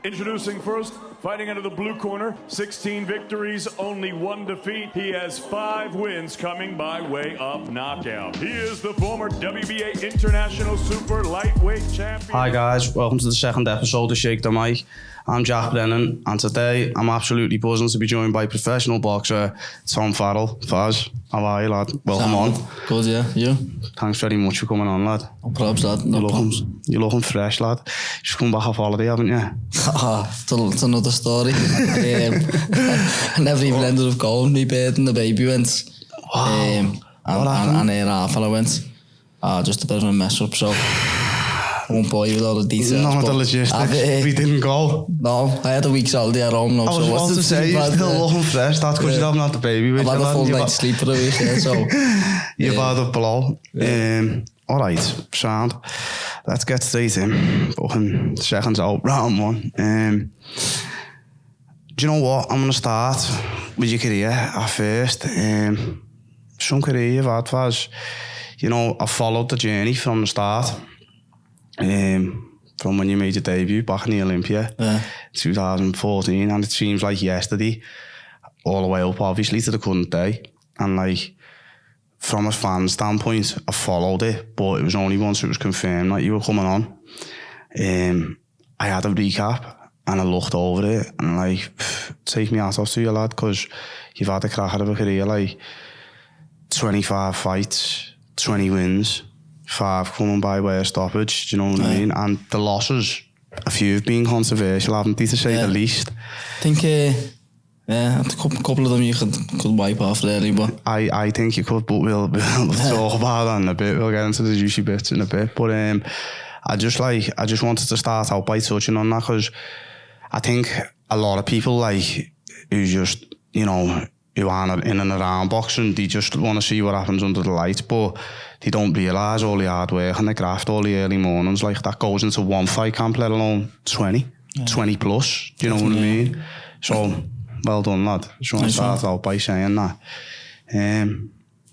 Introducing first, fighting out of the blue corner, 16 victories, only 1 defeat. He has 5 wins coming by way of knockout. He is the former WBA International Super Lightweight Champion. Hi guys, welcome to the second episode of Shake the Mic. I'm Jack Brennan, and today I'm absolutely buzzing to be joined by professional boxer Tom Farrell. Faz, how are you, lad? Welcome on. Good, yeah. You? Thanks very much for coming on, lad. No problems, lad. You're looking fresh, lad. You've come back off holiday, haven't you? It's another story. I never even ended up going. My bird and the baby went. Wow. And half I went. Just a bit of a mess up, so I won't bore you with all the details. None of the logistics. We didn't go. No, I had a week's holiday at home now. I was about to say, you're still looking fresh. That's because you haven't had the baby with you. I've had a full night's sleep for a week, so... You've had a blow. Alright, sound. Let's get straight in. Fucking seconds out, round one. Do you know what? I'm going to start with your career at first. Some career you've had, Faz. You know, I followed the journey from the start. From when you made your debut back in the Olympia, 2014, and it seems like yesterday, all the way up obviously to the current day. And like, from a fan standpoint, I followed it, but it was only once it was confirmed that you were coming on. I had a recap and I looked over it and like, take me out off to you, lad, because you've had a cracker of a career, like 25 fights, 20 wins, 5 coming by way of stoppage, do you know what I mean? And the losses, a few have been controversial, haven't they, to say the least? I think, a couple of them you could wipe off really, but... I think you could, but we'll talk about that in a bit. We'll get into the juicy bits in a bit. But I just wanted to start out by touching on that, because I think a lot of people, like, who just, you know, who aren't in and around boxing, they just want to see what happens under the lights, but they don't realise all the hard work and the graft, all the early mornings, like that goes into one fight camp, let alone 20 plus, do you know what I mean? So, well done, lad. Just want to start out by saying that.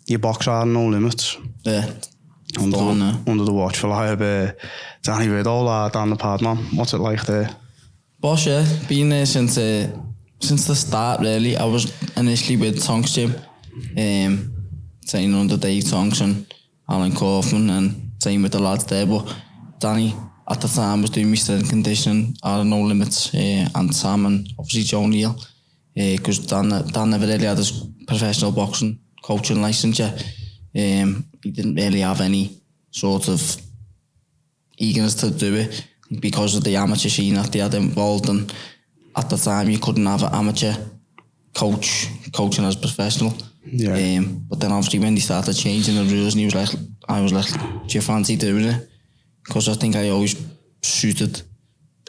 Your box are no limits. Yeah. Under the watchful eye of Danny Riddle, down the pad, man. What's it like there? Boss, yeah. Been there since the start, really. I was initially with Tonks Gym, training under Dave Tonks and Alan Kaufman, and training with the lads there. But Danny, at the time, was doing my strength and conditioning out of No Limits, and Sam and obviously Joe Neal, because Dan never really had his professional boxing coaching licence yet. He didn't really have any sort of eagerness to do it because of the amateur scene that they had involved, and at the time you couldn't have an amateur coaching as professional. Yeah. But then obviously when they started changing the rules, and I was like, do you fancy doing it? Because I think I always suited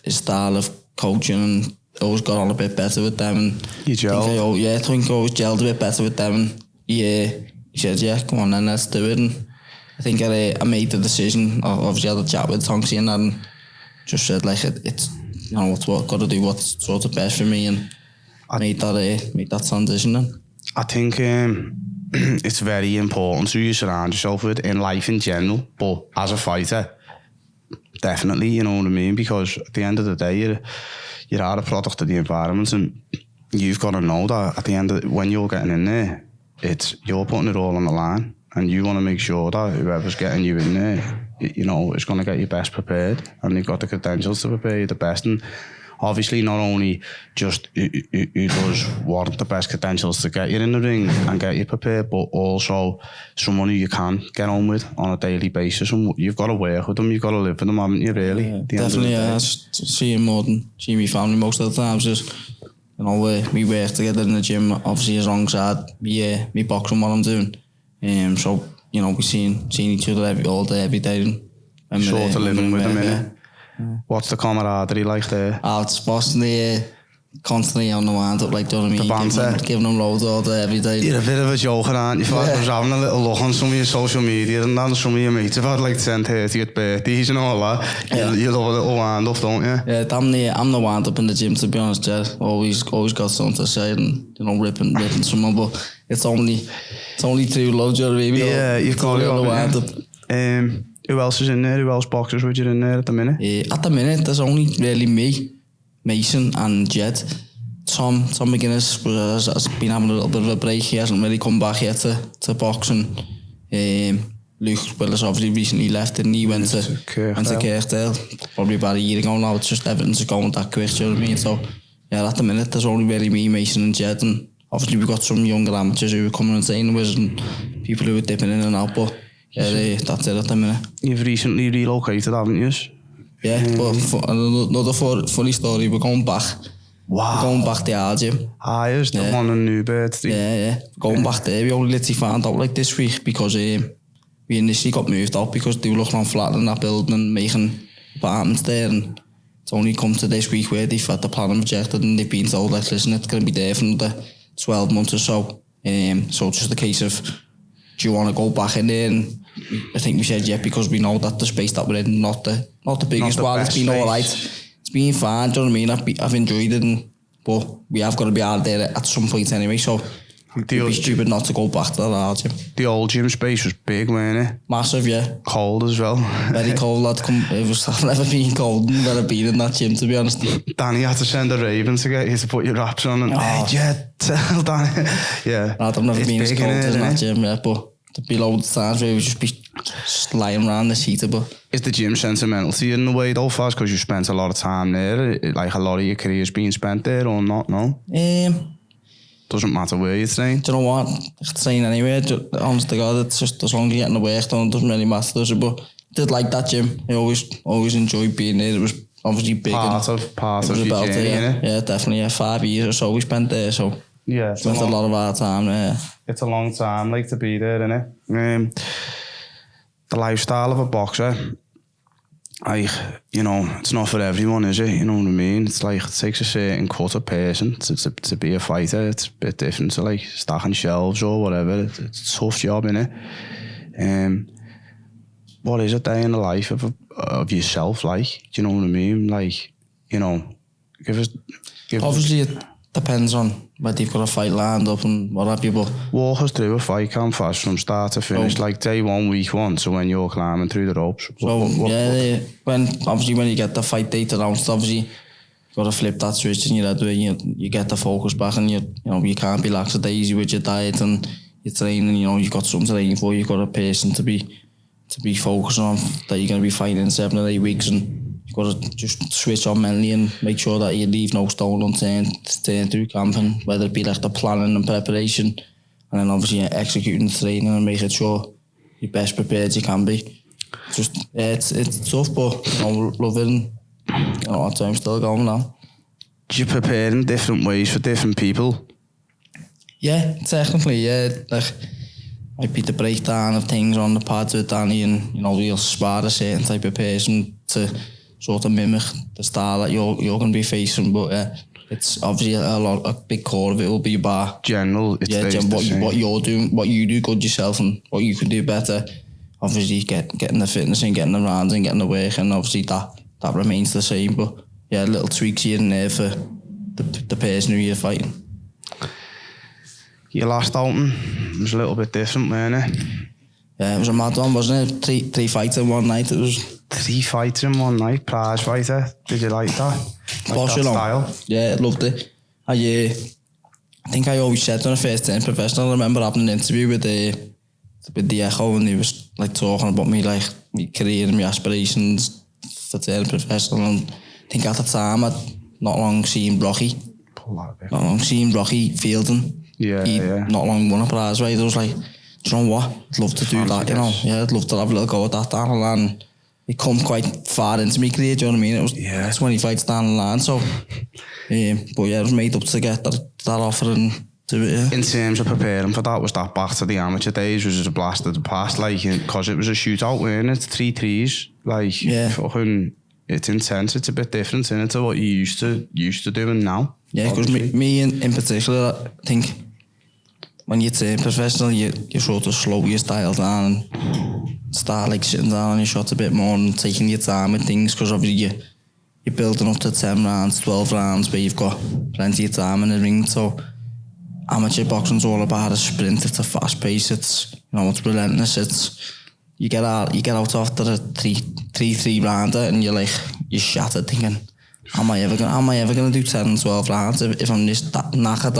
his style of coaching and always got on a bit better with them. And you gelled? I think I always gelled a bit better with them. And he said, yeah, come on then, let's do it. And I think I made the decision. Obviously I had a chat with Tonksy and that, and just said like, it's, you know, what got to do what's sort of best for me, and I made that transition then. I think it's very important who you surround yourself with in life in general, but as a fighter, definitely, you know what I mean? Because at the end of the day, you're a product of the environment, and you've got to know that at the end of when you're getting in there, you're putting it all on the line, and you want to make sure that whoever's getting you in there, you know, is going to get you best prepared, and they've got the credentials to prepare you the best. And obviously not only just who does want the best credentials to get you in the ring and get you prepared, but also someone who you can get on with on a daily basis, and you've got to work with them, you've got to live with them, haven't you, really? Yeah, definitely, yeah. I see him more than see my family most of the times. Just, you know, we work together in the gym, obviously alongside me boxing what I'm doing. So, you know, we're seeing each other all day, every day. And sort of living with them, innit? What's the camaraderie like there? It's Boston, constantly on the wind up, like, do you know what I mean? The banter. Giving them loads all day, every day. You're a bit of a joker, aren't you? I was having a little look on some of your social media, and then some of your mates have had like 10, 30th birthdays and all that. Yeah. You love a little wind up, don't you? Yeah, I'm the wind up in the gym, to be honest, yeah. Always got something to say and, you know, ripping someone, but it's only too low, do you know what I mean? Yeah, you've got the wind up. Who else is in there? Who else boxers with you in there at the minute? At the minute, there's only really me. Mason and Jed. Tom McGuinness has been having a little bit of a break. He hasn't really come back yet to boxing. Luke Willis obviously recently left, and he went to Kirkdale probably about a year ago now. It's just everything's going that quick, do you know what I mean? So yeah, at the minute there's only really me, Mason and Jed, and obviously we've got some younger amateurs who are coming and training with us and people who are dipping in and out, but yeah, that's it at the minute. You've recently relocated, haven't you? Yeah, but another funny story, we're going back. Wow. We're going back to our gym. Is the one in Newbird Street? Yeah. Going back there, we only literally found out like this week because we initially got moved out because they were looking on flattening that building and making apartments there, and it's only come to this week where they've had the plan rejected and they've been told, like, listen, it's going to be there for another 12 months or so. So it's just a case of, do you want to go back in there? And I think we said yeah, because we know that the space that we're in not the biggest one. It's been alright. It's been fine, do you know what I mean? I've enjoyed it, but we have got to be out there at some point anyway, so it'd be stupid not to go back to that gym. The old gym space was big, wasn't it? Massive, yeah. Cold as well. Very cold. I've never been cold and never been in that gym, to be honest. Danny had to send a Raven to get you to put your wraps on and hey, Jed, tell Danny. Yeah. I've never been as cold as that gym, yeah, but there'd be loads of times where we would just be lying around the heater, but... Is the gym sentimental to you in a way though, Faz, because you spent a lot of time there, like a lot of your career's been spent there or not, no? Doesn't matter where you train. Do you know what? I can train anywhere, honest to God, it's just as long as you're getting the work done, it doesn't really matter, does it? But I did like that gym. I always enjoyed being there. It was obviously big. Part of your journey, innit? Yeah, definitely, 5 years or so we spent there, so yeah, spent a lot of our time there. It's a long time, like, to be there, innit? The lifestyle of a boxer, like, you know, it's not for everyone, is it? You know what I mean? It's like, it takes a certain cut of person to be a fighter. It's a bit different to, like, stacking shelves or whatever. It's a tough job, innit? What is a day in the life of yourself like? Do you know what I mean? Like, you know, Obviously, it depends on whether you've got a fight lined up and what have you, but... Walk us through a fight camp fast from start to finish, like day 1, week 1, so when you're climbing through the ropes. When you get the fight date announced, obviously, you've got to flip that switch in your head where you get the focus back, and you can't be lackadaisy with your diet and your training. You know, you've got something to train for, you've got a person to be focused on that you're going to be fighting in 7 or 8 weeks, and you've got to just switch on mentally and make sure that you leave no stone unturned through camping, whether it be like the planning and preparation, and then obviously executing the training and making sure you're best prepared you can be. It's tough, but love it, and our time's still going now. Do you prepare in different ways for different people? Yeah, technically, yeah. Like, might be the breakdown of things on the pads with Danny, and we'll spar a certain type of person to sort of mimic the style that you're going to be facing, but it's obviously a big core of it will be about what you're doing, what you do good yourself, and what you can do better. Obviously, getting the fitness and getting the rounds and getting the work, and obviously that remains the same. But yeah, little tweaks here and there for the person who you're fighting. Your last outing was a little bit different, wasn't it? Yeah, it was a mad one, wasn't it? Three fights in one night. It was 3 fights in one night, prize fighter. Did you like that? Like that style? Yeah, I loved it. I think I always said when I first turned professional, I remember having an interview with the Echo, and he was like talking about me, like my career and my aspirations for turning professional. And I think at the time I'd not long seen Rocky Fielding. Yeah. Not long won a prize fight. I was like, do you know what? I'd love to do that, you know. Yeah, I'd love to have a little go at that down the line. It come quite far into my career, do you know what I mean? It was 20 fights down the line, so... but yeah, I was made up to get that offer and do it, yeah. In terms of preparing for that, was that back to the amateur days? Was it a blast of the past? Like, because it was a shootout, wasn't it? 3 threes. Like, yeah. Fucking... It's intense. It's a bit different, isn't it, to what you used to doing now? Yeah, because me in particular, I think... When you turn professional, you sort of slow your style down and start like sitting down on your shots a bit more and taking your time with things, because obviously you're building up to 10 rounds, 12 rounds where you've got plenty of time in the ring. So amateur boxing's all about a sprint. It's a fast pace. It's it's relentless. It's you get out after a 3 rounder and you're shattered, thinking, am I ever gonna do 10 and 12 rounds if I'm just that knackered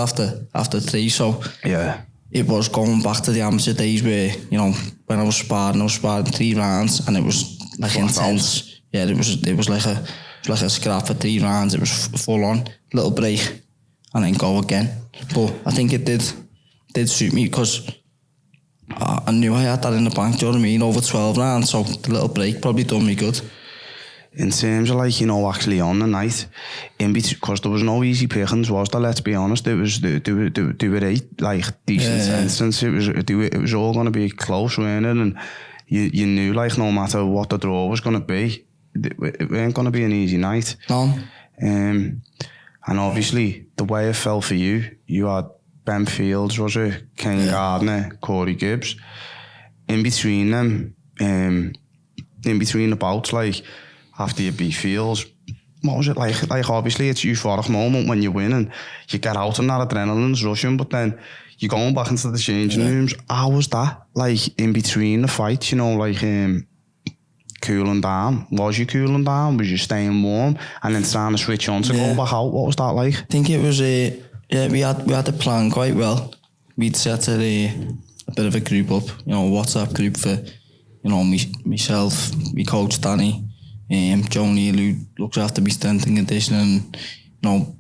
after 3? So Yeah. it was going back to the amateur days where, you know, when I was sparring 3 rounds and it was like intense. Yeah, it was like a scrap for 3 rounds. It was full on, little break, and then go again. But I think it did suit me because I knew I had that in the bank. Do you know what I mean? Over 12 rounds, so the little break probably done me good. In terms of like, you know, actually on the night, in between, because there was no easy pickings, was there? Let's be honest. It was they were 8 like decent instances. It was all going to be close, weren't it? And you knew like no matter what the draw was going to be, it weren't going to be an easy night. No. And obviously the way it fell for you, you had Ben Fields, was it? Ken Gardner, Corey Gibbs. In between them, in between the bouts, like after you beat Fields, what was it like? Like obviously it's a euphoric moment when you win and you get out and that adrenaline's rushing, but then you're going back into the changing rooms. How was that? Like in between the fights, you know, like cooling down. Was you cooling down? Was you staying warm? And then trying to switch on to go back out? What was that like? I think it was we had the plan quite well. We'd set a bit of a group up, you know, a WhatsApp group for, you know, myself, my coach Danny, Joe Neal, who looks after me strength and conditioning, you know,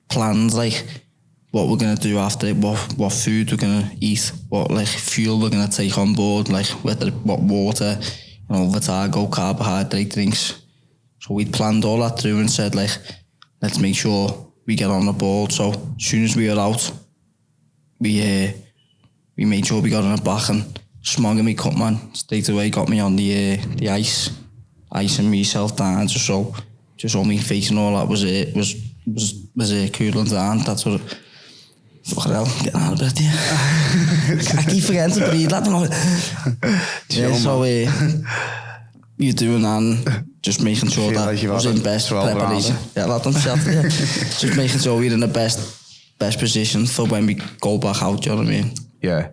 plans like what we're gonna do after it, what food we're gonna eat, what like fuel we're gonna take on board, like what water, you know, Vitago, carbohydrate drinks. So we'd planned all that through and said like, let's make sure we get on the ball. So as soon as we were out, we made sure we got on the back and Smog and me cut man straight away got me on the ice and myself down just so me face and all that was cooling down. That's what fucking hell, getting out of bed here. I keep forgetting to breathe that. So you're doing that and just making sure that like I was in best preparation. Yeah, that done shot. Yeah. Just making sure we're in the best position for when we go back out. Do you know what I mean? Yeah.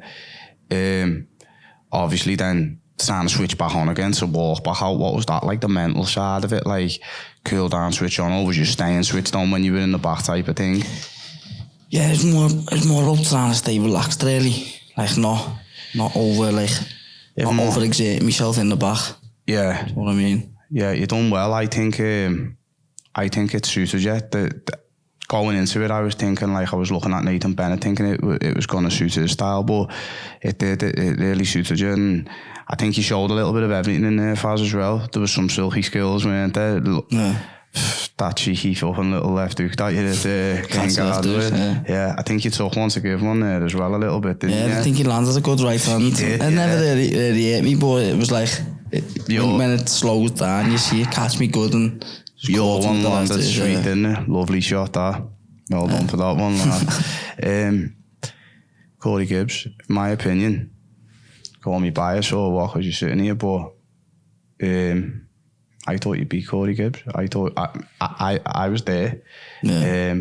Obviously, then trying to switch back on again to walk back out. What was that like? The mental side of it, like cool down, switch on, or was you staying switched on when you were in the back type of thing? Yeah, it's more about trying to stay relaxed, really. Like not over exerting myself in the back. Yeah, that's what I mean. Yeah, you done well. I think it suited you. Going into it, I was thinking like I was looking at Nathan Bennett, thinking it was going to suit his style, but it did. It really suited you, and I think you showed a little bit of everything in there, Fazza, as well. There was some silky skills, weren't there? Yeah. That cheeky fucking little left hook that you did getting guard with. Yeah, I think you took one to give one there as well a little bit, didn't you? Yeah, I think he landed a good right hand. It never really hit me, but it was like when it slows down, you see it catch me good and your one landed straight, didn't it? Lovely shot that. Well done for that one, lad. Corey Gibbs, in my opinion, call me biased or what, because you're sitting here, but I thought you beat Corey Gibbs. I thought I was there. Yeah.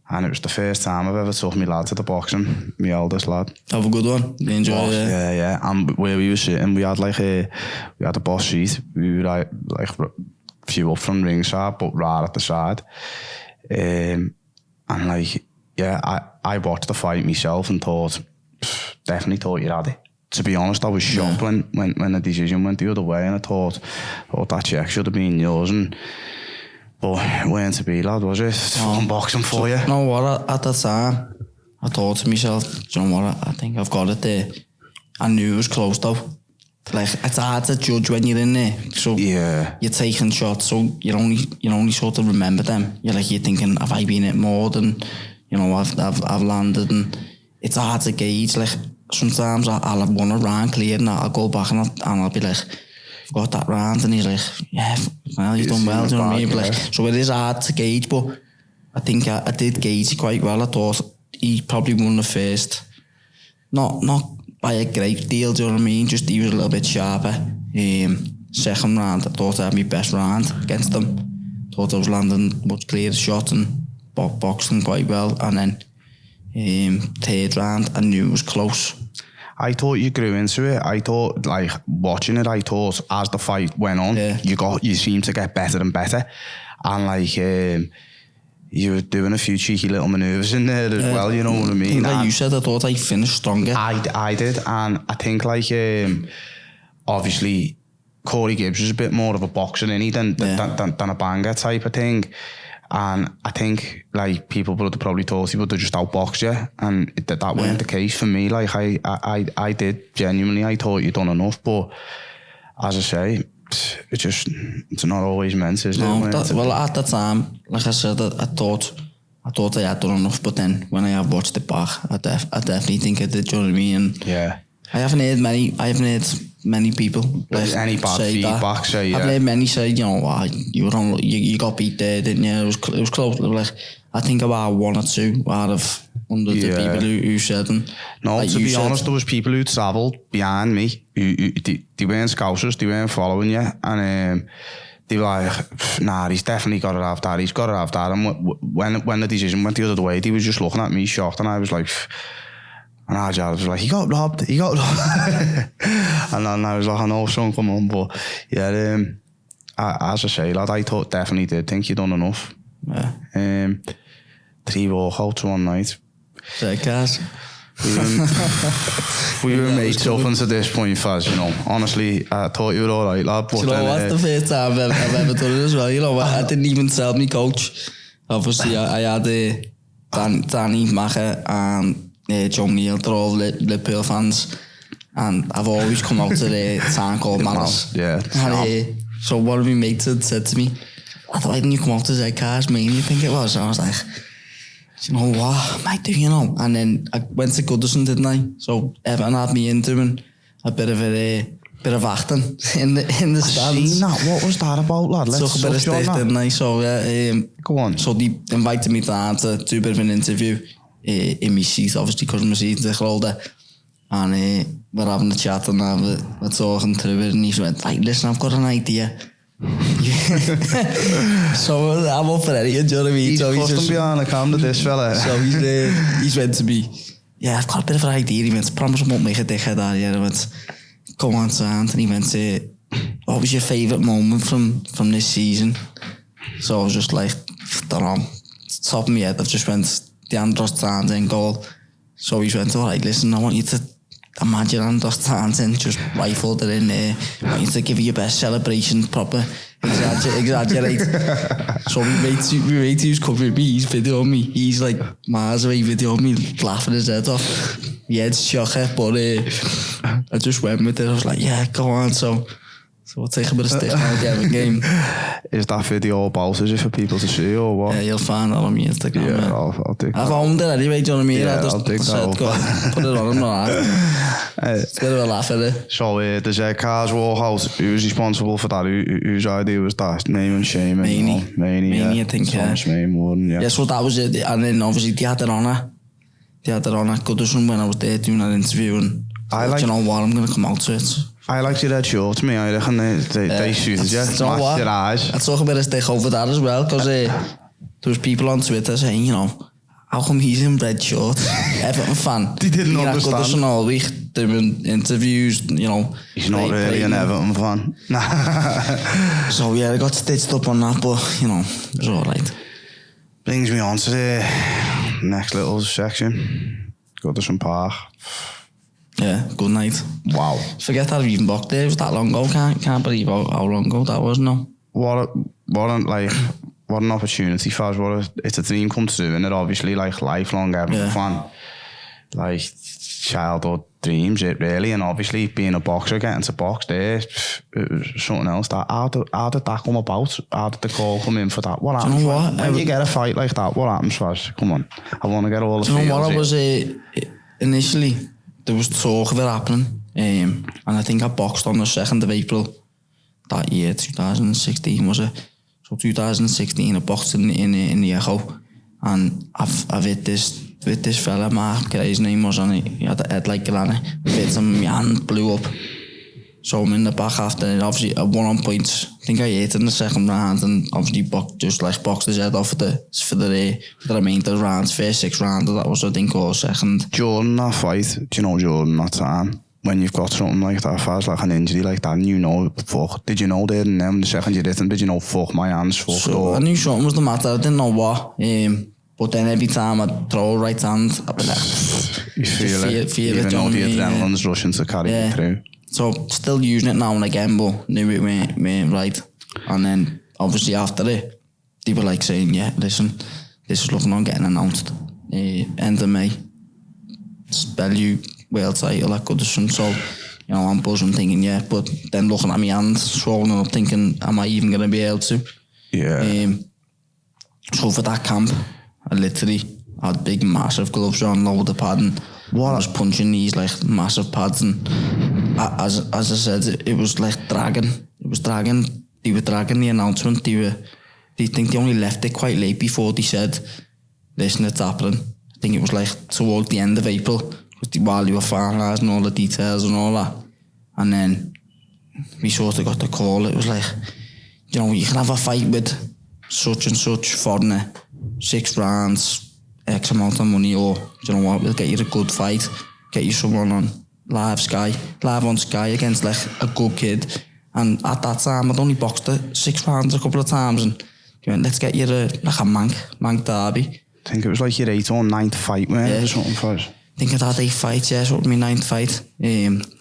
And it was the first time I've ever took my lad to the boxing, my eldest lad. Have a good one. You enjoy it? Yeah. And where we were sitting, we had a boss seat. We were like a few up from ringside, but right at the side. And like, yeah, I watched the fight myself and definitely thought you had it. To be honest, I was shocked when the decision went the other way, and I thought that check should have been yours. But it weren't to be, lad, was it? Fucking boxing for you. You know what? At that time, I thought to myself, do you know what? I think I've got it there. I knew it was close though. Like it's hard to judge when you're in there. So you're taking shots, so you only sort of remember them. You're thinking, have I been hit more than I've landed, and it's hard to gauge. Like sometimes I'll have won a round clear and I'll go back and I'll be like, I've got that round, and he's like, yeah, well, you've done well. Do you know what I mean? Like, so it is hard to gauge, but I think I did gauge it quite well. I thought he probably won the first, not by a great deal, do you know what I mean? Just he was a little bit sharper. Second round, I thought I had my best round against him. Thought I was landing much clearer shots and boxing quite well. And then third round, I knew it was close. I thought you grew into it. I thought, like, watching it, I thought as the fight went on, you seemed to get better and better. and like you were doing a few cheeky little manoeuvres in there as well, you know what I mean? Like you said, I thought I finished stronger. I did, and I think like obviously Corey Gibbs was a bit more of a boxer than a banger type of thing. And I think like people would have probably thought he would have just outboxed you, and that weren't the case for me. Like I did genuinely, I thought you'd done enough, but as I say, it's not always meant, is it? Well, at the time, like I said, I thought I had done enough, but then when I have watched it back, I definitely think I did. Do you know what I mean? And yeah. I haven't heard many people like any bad feedback say I've heard many say, you know, you got beat there, didn't you? It was close. Like I think about 1 or 2 out of hundreds of people who said them. No, like to be honest, there was people who travelled behind me. They weren't scousers, they weren't following you, and they were like, nah, he's definitely got to have that. He's got to have that. And when the decision went the other way, they was just looking at me shocked, and I was like. And I was like, he got robbed. And then I was like, I know, son, come on. But yeah, as I say, lad, I definitely did think you done enough. Yeah. 3 walkouts one night. Say, guys. We were mates up until this point, Faz, you know. Honestly, I thought you were alright, lad. But you know what? The first time I've ever done it as well. You know what? I didn't even tell me coach. Obviously, I had Danny Macher and John Neal, they're all Liverpool fans, and I've always come out to the town called Malice. Yeah. And, so one of my mates had said to me, why didn't you come out to Z Cars Mania, I think it was? And I was like, you know what, might do, you know. And then I went to Goodison, didn't I? So Everton had me in doing a bit of acting in the stands. I've seen that. What was that about, lad? Let's took a bit of stuff, didn't I? So go on. So they invited me down to do a bit of an interview. In my seat, obviously, because my seat's a little older. And we're having a chat and we're talking through it, and he went, like, listen, I've got an idea. So I'm up for anything, do you know what I mean? He's so custom behind the camera, this fella. So he's went to me, yeah, I've got a bit of an idea. He went, promise I won't make a dickhead out of you. And I went, go on, sound. And he went, what was your favourite moment from this season? So I was just like, don't know, top of my head, I've just went, the Andros Townsend goal. So he went, all right, listen, I want you to imagine Andros Townsend just rifled it in there. I want you to give you your best celebration, proper exaggerate. So we made who's covering me, he's videoing me. He's like miles away videoing me, laughing his head off. Yeah, it's shocking, but I just went with it. I was like, yeah, go on. So we'll take a bit of stick now, get a game. Is that video about, is it for people to see or what? Yeah, you'll find that on my Instagram. Yeah, I'll dig that. I've owned it anyway, do you know what I mean? Yeah, I'll dig that up. Put it on, I'm not it's a bit of a laugh at it. So the Z Cars walkout, who's responsible for that? Whose idea was that? Name and shame? Mainly, I think, yeah. Thomas Main won, yeah. Yeah, so that was it. And then obviously they had it on at Goodison when I was there doing that interview, and you know what, I'm going to come out to it. I liked your red shorts, me. I reckon they suited you. Matched your eyes. I took a bit of stick over that as well, because there was people on Twitter saying, you know, how come he's in red shorts? Everton fan. They didn't understand. Goodison all week doing interviews, you know. He's not really an Everton fan. So yeah, I got stitched up on that, but you know, it was alright. Brings me on to the next little section. Goodison Park. Yeah, good night. Wow. Forget that I've even booked there. It was that long ago. Can't believe how long ago that was now. What an opportunity, Faz. It's a dream come true, and it obviously like lifelong Everton fan. Like childhood dreams, it really, and obviously being a boxer, getting to box there, it was something else. How did that come about? How did the call come in for that? What happens? You know what? When you get a fight like that, what happens, Faz? Come on, I want to get all the feels. You know what? I was initially. There was talk of it happening, and I think I boxed on the 2nd of April that year, 2016 was it? So 2016, I boxed in the Echo, and I've hit this fella, Mark, his name was on it. He had a head like granite, bit him, my hand blew up. So I'm in the back after, and obviously I won on points. I think I hit in the 2nd round, and obviously boxed his head off for the remainder of the rounds. First 6 rounds, that was I think or 2nd. Jordan, that fight, do you know Jordan that time? when you've got something like that, Faz, like an injury like that, and you know, fuck, did you know there and then the second you did them, did you know, fuck, my hands fucked So up? I knew something was the matter, I didn't know what. But then every time I'd throw a right hand, I'd be like, You feel it, even do you though know the what I mean? adrenaline's rushing to carry you through. So still using it now and again, but knew it weren't right. And then obviously after it, they were like saying, yeah, listen, this is looking on getting announced. End of May. Spell you world title, that good as some. So, you know, I'm buzzing thinking, yeah, but then looking at my hands swollen up thinking, am I even going to be able to? Yeah. So for that camp, I literally had big massive gloves on, load of padding. What? I was punching these like massive pads, and as I said, it was like dragging. It was dragging. They were dragging the announcement. They think they only left it quite late before they said, listen, it's happening. I think it was like towards the end of April, while they were finalising all the details and all that. And then we sort of got the call. It was like, you know, you can have a fight with such and such foreigner, 6 rounds, X amount of money, or, you know what, we'll get you a good fight, get you someone on live on Sky against like a good kid. And at that time, I'd only boxed it 6 rounds a couple of times, and he went, let's get you like a Mank derby. I think it was like your 8th or 9th fight, or something for us. I think I'd had 8 fights, yeah, so it was my 9th fight.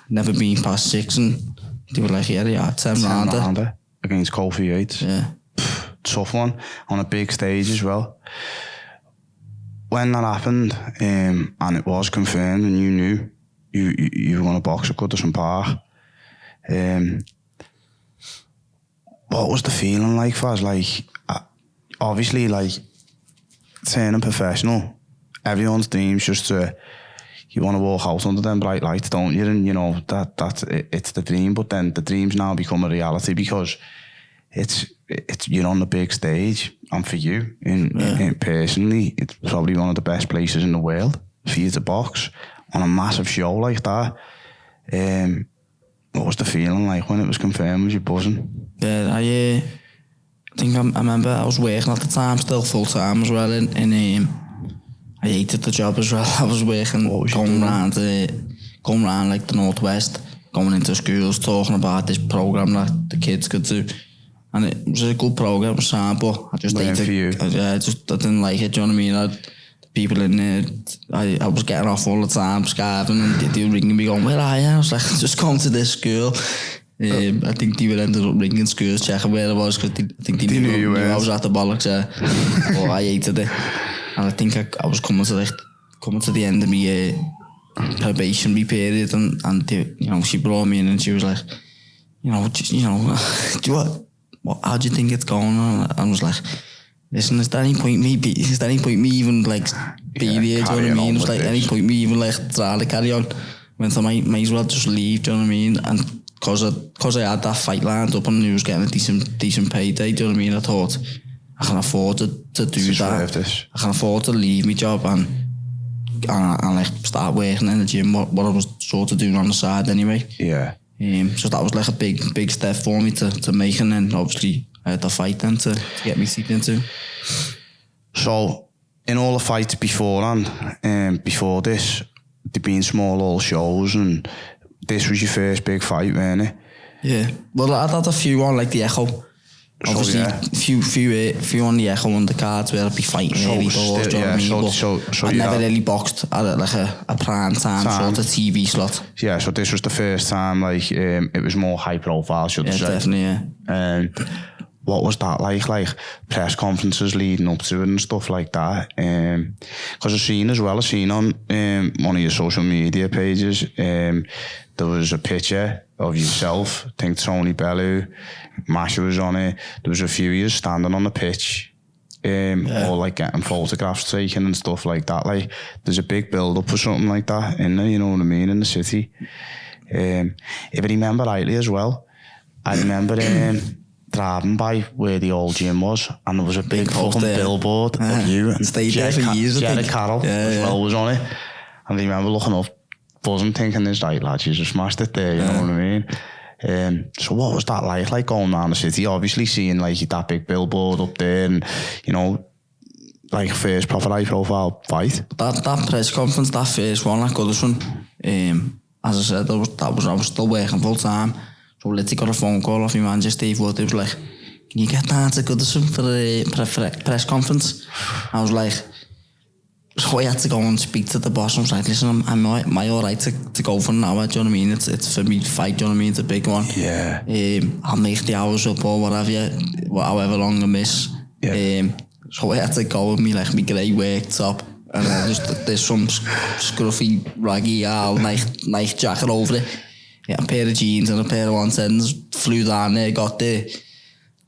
Never been past 6, and they were like, yeah, 10 rounder. Against Kofi Yates. Yeah. Tough one, on a big stage as well. When that happened, and it was confirmed, and you knew you were going to box at Goodison Park, what was the feeling like, Faz? Like, obviously, like, turning professional, everyone's dreams just to, you want to walk out under them bright lights, don't you? And you know that's it's the dream, but then the dreams now become a reality because it's you're on the big stage, and for you, in personally, it's probably one of the best places in the world for you to box on a massive show like that. What was the feeling like when it was confirmed? Was you buzzing? Yeah, I think I remember I was working at the time, still full time as well, and I hated the job as well. I was working, going around like the Northwest, going into schools, talking about this program that the kids could do, and it was a good program, but I just hated it. I didn't like it. Do you know what I mean? People in there, I was getting off all the time, skiving, and they were ringing me going, where are you? I was like, just come to this school. I think they would ended up ringing schools, checking where I was, because I think they knew I was at the bollocks, yeah. But I hated it. And I think I was coming to the end of my probationary period, and they, you know, she brought me in and she was like, do you how do you think it's going on? I was like, listen, is there any point me even like being here, do you know what I mean? It was like, any point me even like trying to carry on? Went, I might as well just leave, do you know what I mean? And because I had that fight lined up and he was getting a decent payday, do you know what I mean? I thought, I can afford to do that. I can afford to leave my job and like start working in the gym, what I was sort of doing on the side anyway. Yeah. So that was like a big step for me to make, and then obviously I had the fight then to get me teeth into. So, in all the fights beforehand, before this, there'd been small little shows, and this was your first big fight, weren't it? Yeah. Well, I'd had a few on like the Echo. Obviously, few on the Echo on the cards where I'd be fighting early doors, do you know what I mean? So I never really boxed at like a prime time sort of TV slot. Yeah, so this was the first time, like, it was more high profile, should I say? Definitely, yeah. What was that like press conferences leading up to it and stuff like that? Because I've seen on one of your social media pages, there was a picture of yourself, I think Tony Bellew, Masha was on it, there was a few of you standing on the pitch, or like getting photographs taken and stuff like that. Like, there's a big build up for something like that in there, you know what I mean, in the city. If I remember rightly as well, I remember driving by where the old gym was, and there was a big fucking billboard of you and stayed there for years. Jared Carroll as well was on it, and I remember looking up, buzzing, thinking, this right lad, you just smashed it there, you know what I mean? So what was that like going around the city, obviously seeing like that big billboard up there, and you know, like first proper high profile fight? That press conference, that first one, that Goodison, as I said, I was still working full time. So literally got a phone call off my manager, Steve Wood. He was like, "Can you get down to Goodison for the press conference?" I was like, so I had to go and speak to the boss. I was like, "Listen, am I all right to go for an hour? Do you know what I mean? It's for me to fight. Do you know what I mean? It's a big one. Yeah. I'll make the hours up or whatever, however long I miss." Yeah. So I had to go with me like my grey work top, and there's some scruffy, raggy, nice jacket over it. Yeah, a pair of jeans and a pair of 110s. Flew down there, got there,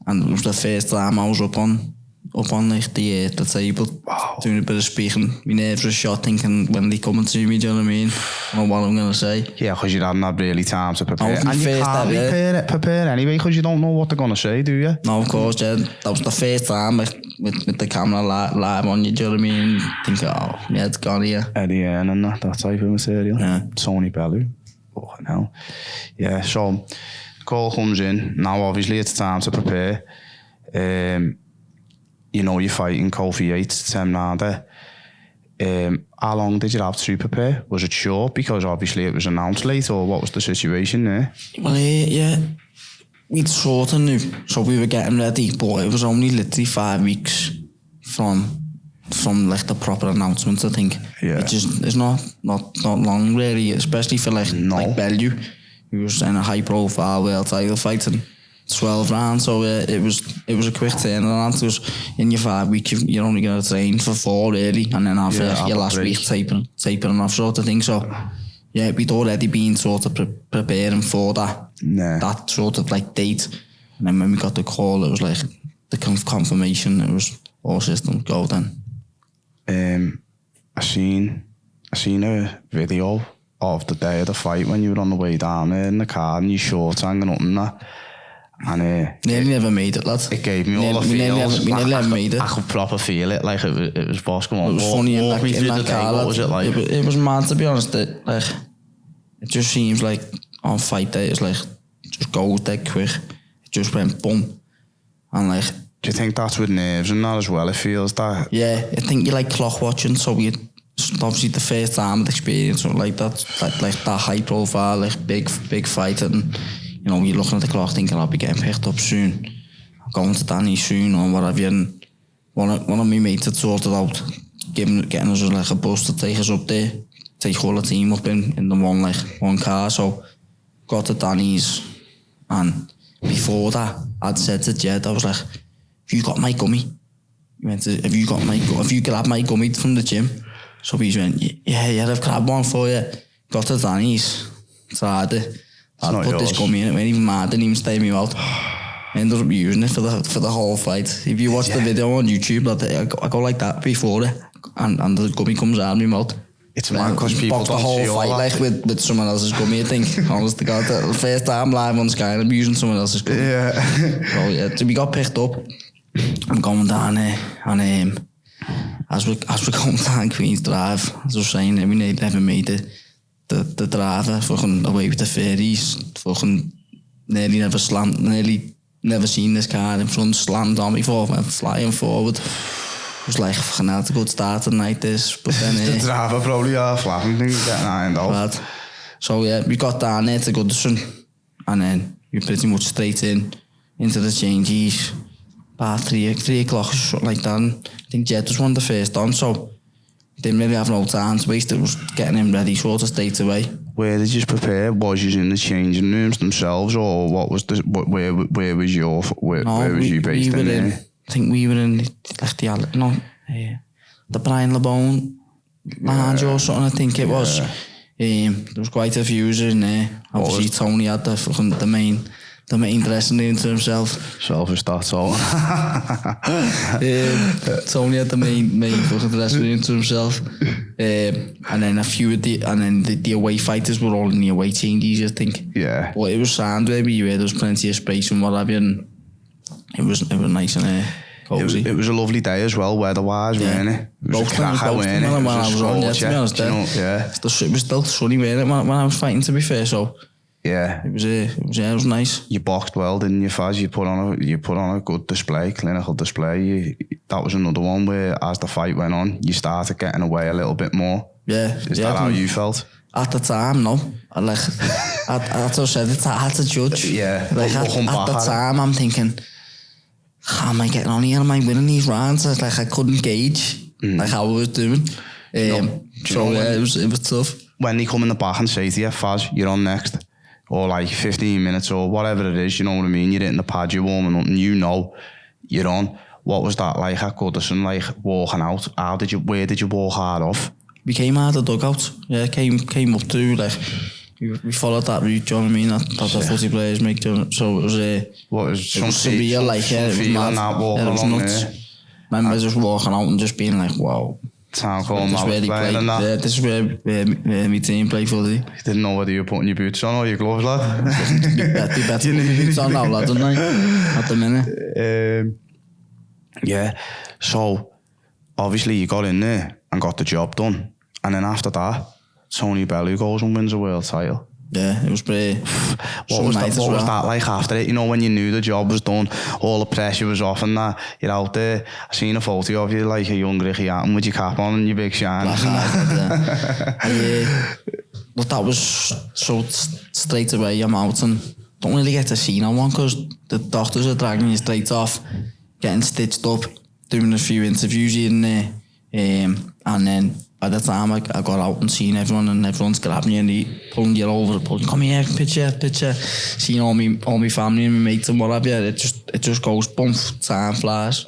and it was the first time I was up on like the table, doing a bit of speaking. My nerves were shot, thinking when they come and see me, do you know what I mean? I don't know what I'm gonna say. Yeah, because you hadn't had really time to prepare. And you can't prepare anyway, because you don't know what they're gonna say, do you? No, of course, yeah. That was the first time with the camera live on you, do you know what I mean? Think, oh, yeah, it's gone here. Eddie and that type of material. Yeah. Tony Bellew. Oh, no. Yeah, so the call comes in. Now, obviously, it's time to prepare. You know you're fighting Kofi Yates, Tim Nada. How long did you have to prepare? Was it short because obviously it was announced late, or what was the situation there? Well, yeah, we'd sort of knew, so we were getting ready, but it was only literally 5 weeks from like the proper announcement, I think. Yeah. It's not long really, especially for like Bellew. He was in a high profile world title fight and 12 rounds, so it was a quick turnaround. Because in your 5 weeks you're only going to train for 4 really, and then after your last week tapering off sort of thing. So yeah, we'd already been sort of preparing for that sort of like date. And then when we got the call, it was like the confirmation. It was all systems go then. I seen a video of the day of the fight when you were on the way down there in the car and your shorts hanging up and that. And nearly never made it, lad. It gave me all the feels. We nearly never made it. I could proper feel it, like it was boss. Come on, it was funny in that car. What was it like? It was mad, to be honest. It just seems like on fight day, it's like just goes dead quick. It just went boom, and like. Do you think that's with nerves and that as well? It feels that. Yeah, I think you like clock watching, so we obviously the first time of the experience, or like that high profile, like big fight, and you know you're looking at the clock thinking I'll be getting picked up soon, I'm going to Danny soon or whatever. And one of my mates had sorted out getting us like a bus to take us up there, take all the team up in the one car. So got to Danny's, and before that I'd said to Jed, I was like, "Have you got my gummy?" He went, have you grabbed my gummy from the gym? So he went, yeah, I've grabbed one for you. Got to Danny's, tried it. I'd put yours. This gummy in it, went even mad, didn't even stay me out. Ended up using it for the whole fight. If you watch the video on YouTube, I go like that before it, and the gummy comes out of my mouth. It's mad because people don't the whole see fight like with someone else's gummy, I think. Honest to God, the first time live on Sky, I'm using someone else's gummy. Yeah. So we got picked up. I'm going down there, and as we're going down Queen's Drive, as I was saying, we never made the driver fucking away with the fairies, fucking nearly never seen this car in front, slammed on me went flying forward. It was like, fucking hell, it's a good start to the night this, but then the driver probably half laughing, getting ironed out. So yeah, we got down there to Goodison, and then we pretty much straight into the changes. About 3 o'clock or something like that. And I think Jed was one of the first on, so didn't really have no time to waste. It was getting him ready sort of straight away. Where did you prepare? Was you in the changing rooms themselves, or what was where was you based in there? I think we were in like the Brian LeBone lounge or something, I think it was. There was quite a few in there. Obviously Tony had the main dressing room to himself. Selfish that all. Tony had the main fucking dressing room to himself. And then the away fighters were all in the away changes, I think. Yeah. But it was sound where there was plenty of space and whatever, and it was nice and cozy. It was a lovely day as well, weather-wise, wasn't it? It was a cracker, wasn't it? When I was on, to be honest. It was still sunny, wasn't it, when I was fighting, to be fair, so... Yeah, it was nice. You boxed well, didn't you, Faz? You put on a good display, clinical display. That was another one where, as the fight went on, you started getting away a little bit more. Yeah, Is that how you felt? at the time, no. Like, as I said, it's hard to judge. Yeah. Like, at the time, I'm thinking, how am I getting on here? Am I winning these rounds? Like, I couldn't gauge like how I was doing. It was tough. When they come in the back and say to you, Faz, you're on next, or like 15 minutes or whatever it is, you know what I mean? You're hitting the pad, you're warming up, and you know you're on. What was that like at Goodison, like walking out? Where did you walk hard off? We came out of the dugout. Yeah, came up to like we followed that route. Do you know what I mean? That the footy players make. So it was surreal. Like it was mad. It was nuts. Remember just walking out and just being like, wow. Town called this is where they play. Yeah, this is where my team play footy. You didn't know whether you were putting your boots on or your gloves, lad. Be better putting my boots on now, lad, don't I? At the minute. Yeah. So obviously you got in there and got the job done, and then after that, Tony Bellew goes and wins a world title. Yeah, it was pretty. What was that like after it? You know, when you knew the job was done, all the pressure was off and that, you're out there. I seen a photo of you like a young Ricky Hatton with your cap on and your big shines. But that was so straight away, I'm out and don't really get to see no one because the doctors are dragging you straight off, getting stitched up, doing a few interviews here and there. And then by the time I got out and seen everyone and everyone's grabbing you and pulling you over, come here, picture, seeing all my family and my mates and what have you, it just goes boom, time flies.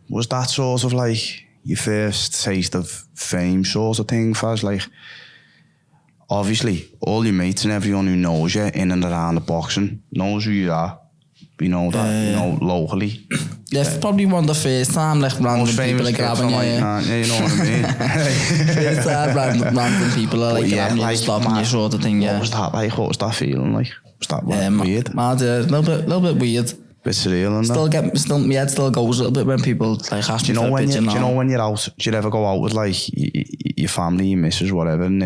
Was that sort of like your first taste of fame sort of thing, Faz? Like, obviously, all your mates and everyone who knows you in and around the boxing knows who you are. You know that, you know, locally. Yeah, it's probably one of the first time like random people are grabbing you. Yeah, you know what I mean? First time random people are like grabbing you, stopping you, sort of thing. Yeah. What was that like? What was that feeling like? Was that weird? Mad, a little bit weird. Bit surreal, and my head still goes a little bit when people like ask me for a picture. Do you know when you're out? Do you ever go out with like your family, your missus, whatever, and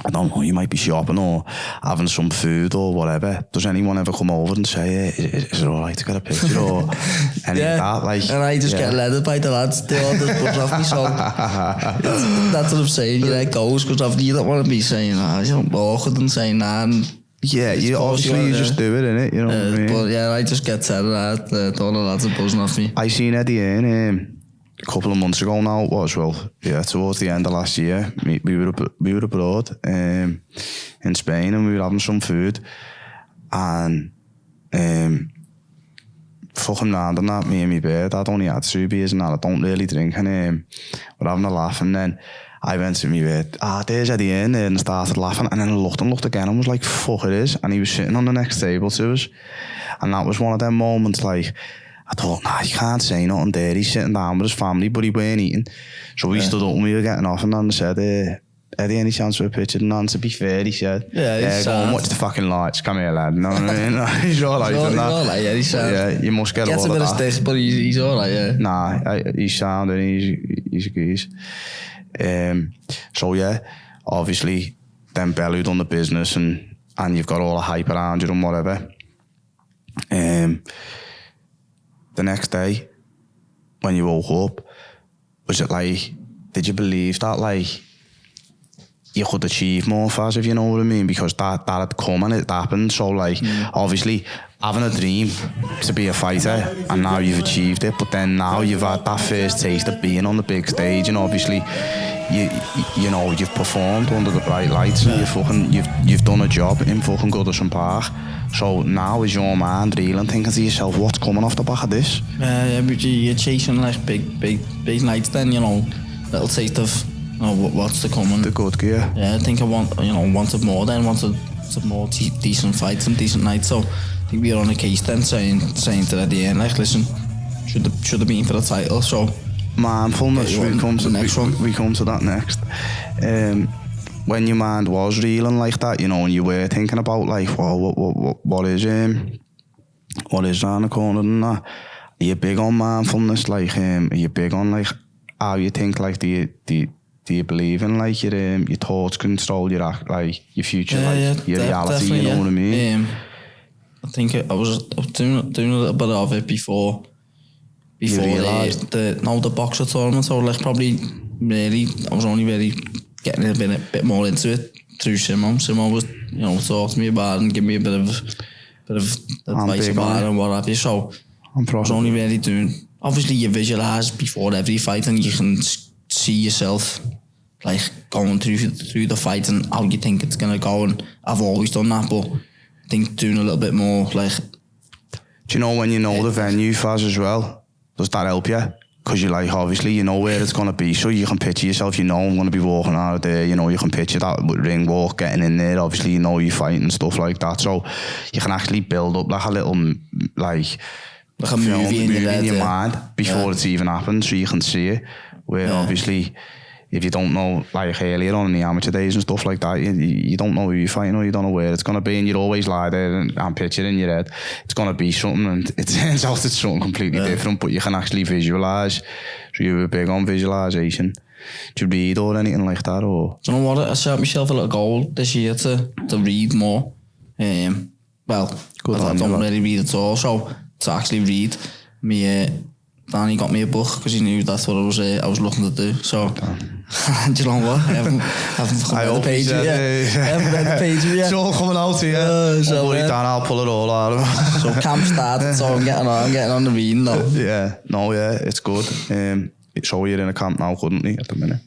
I don't know, you might be shopping or having some food or whatever. Does anyone ever come over and say, is it alright to get a picture or any of that? Like, and I just get leathered by the lads, they all just brush off me, so that's what I'm saying, you let goes, because you don't want to be saying, you don't awkward and saying that. And yeah, you obviously you just do it, innit? You know what I mean? But yeah, I just get said that, all the lads are buzzing off me. I seen Eddie in a couple of months ago now, it was, towards the end of last year. We were abroad in Spain and we were having some food and fucking round and that, me and my bird, I'd only had 2 beers and that, I don't really drink, and we're having a laugh, and then I went to my bird, there's Eddie in, and started laughing, and then I looked again and was like, fuck it is, and he was sitting on the next table to us, and that was one of them moments like, I thought, you can't say nothing there. He's sitting down with his family, but he weren't eating. So we stood up and we were getting off, and then said, Eddie, any chance for a picture? And to be fair, he said, go and watch the fucking lights. Come here, lad. No, he's all right. He's all right, yeah, he's sound. Yeah, you must get a lot of that. Gets a bit of stick, but he's all right, yeah. Nah, he's sound and he's a geese. So yeah, obviously, then Bellew done the business and you've got all the hype around you and whatever. The next day, when you woke up, was it like, did you believe that like you could achieve more, Faz, if you know what I mean? Because that had come and it happened. So like, obviously, having a dream to be a fighter, and now you've achieved it, but then now you've had that first taste of being on the big stage, and obviously, you know, you've performed under the bright lights, and you've done a job in fucking Goodison Park. So now is your mind reeling, thinking to yourself, what's coming off the back of this? Yeah, but you're chasing like big nights then, you know, little taste of, you know, what's to come. The good gear. Yeah, I think I wanted more then, wanted more decent fights and decent nights. So I think we were on a case then saying to at the end, like, listen, should have been for the title, so. Mindfulness, we come to that next. When your mind was reeling like that, you know, and you were thinking about like, well, what is around the corner and that, are you big on mindfulness? Like, are you big on like how you think? Like, do you believe in like your thoughts control your act, like your future, your reality? You know what I mean? I think I was doing a little bit of it before the boxer tournament. So like probably really, I was only really getting a bit more into it through Simon. Simon was, talk to me about it and give me a bit of advice about it and what have you. So I was only really doing. Obviously, you visualize before every fight, and you can see yourself like going through the fight and how you think it's gonna go. And I've always done that, but I think doing a little bit more like. Do you know when you know the venue, Faz, as well? Does that help you? Because you like, obviously, you know where it's gonna be, so you can picture yourself. You know I'm gonna be walking out of there. You know you can picture that ring walk, getting in there. Obviously, you know you're fighting and stuff like that, so you can actually build up like a little like a movie in your mind before it's even happened, so you can see it. Where obviously, if you don't know, like earlier on in the amateur days and stuff like that, you don't know who you're fighting or you don't know where it's gonna be, and you're always lie there and picture in your head it's gonna be something, and it turns out it's something completely different. But you can actually visualize. So you were big on visualization. Do you read or anything like that, or? Do you know what? I set myself a little goal this year to read more. Well, I don't really read at all, so to actually read, Danny got me a book because he knew that's what I was looking to do. So, do you know what? I haven't read the page yet. I haven't read the page yet. It's all coming out here. So, Dan, I'll pull it all out. So camp started, so I'm getting on the reading now. It's good. So you're in a camp now currently at the minute?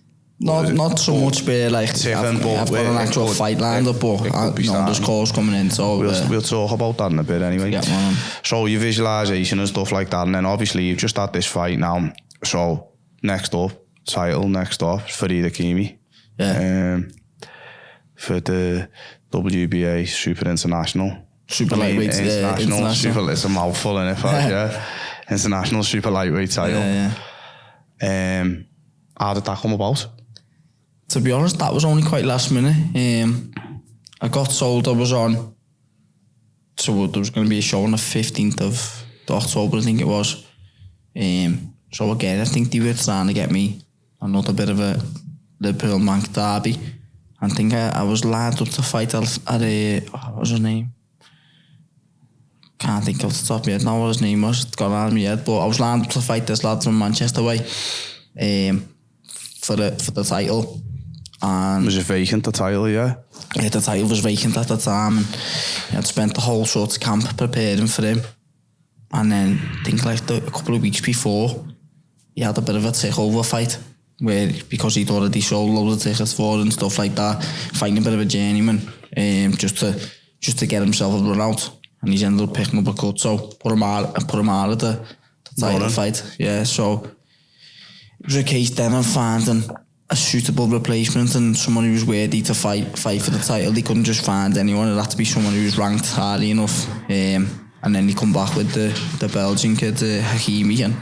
Not so much where like I've got an actual fight lined up, but there's calls coming in, so we'll talk about that in a bit anyway. Yeah, so your visualization and stuff like that, and then obviously you've just had this fight now, so next up Farid Hakimi, for the WBA Super International, Super Lightweight International. Super, it's a mouthful in it, International Super Lightweight title. How did that come about? To be honest, that was only quite last minute. I got told I was on, so there was going to be a show on the 15th of October, I think it was. So again, I think they were trying to get me another bit of a Liverpool Manc derby. I think I was lined up to fight at what was his name? Can't think off the top of my head now what his name was. It's gone out of my head, but I was lined up to fight this lad from Manchester way for the title. And was it vacant, the title, yeah? Yeah, the title was vacant at the time, and I'd spent the whole sort of camp preparing for him. And then I think like a couple of weeks before, he had a bit of a takeover fight, where because he'd already sold loads of tickets for it and stuff like that, fighting a bit of a journeyman, just to get himself a run out. And he's ended up picking up a cut, so put him out of the title fight. Yeah, so it was a case then of finding a suitable replacement and someone who was worthy to fight for the title. They couldn't just find anyone; it had to be someone who was ranked highly enough. And then he come back with the Belgian kid Hakimi, and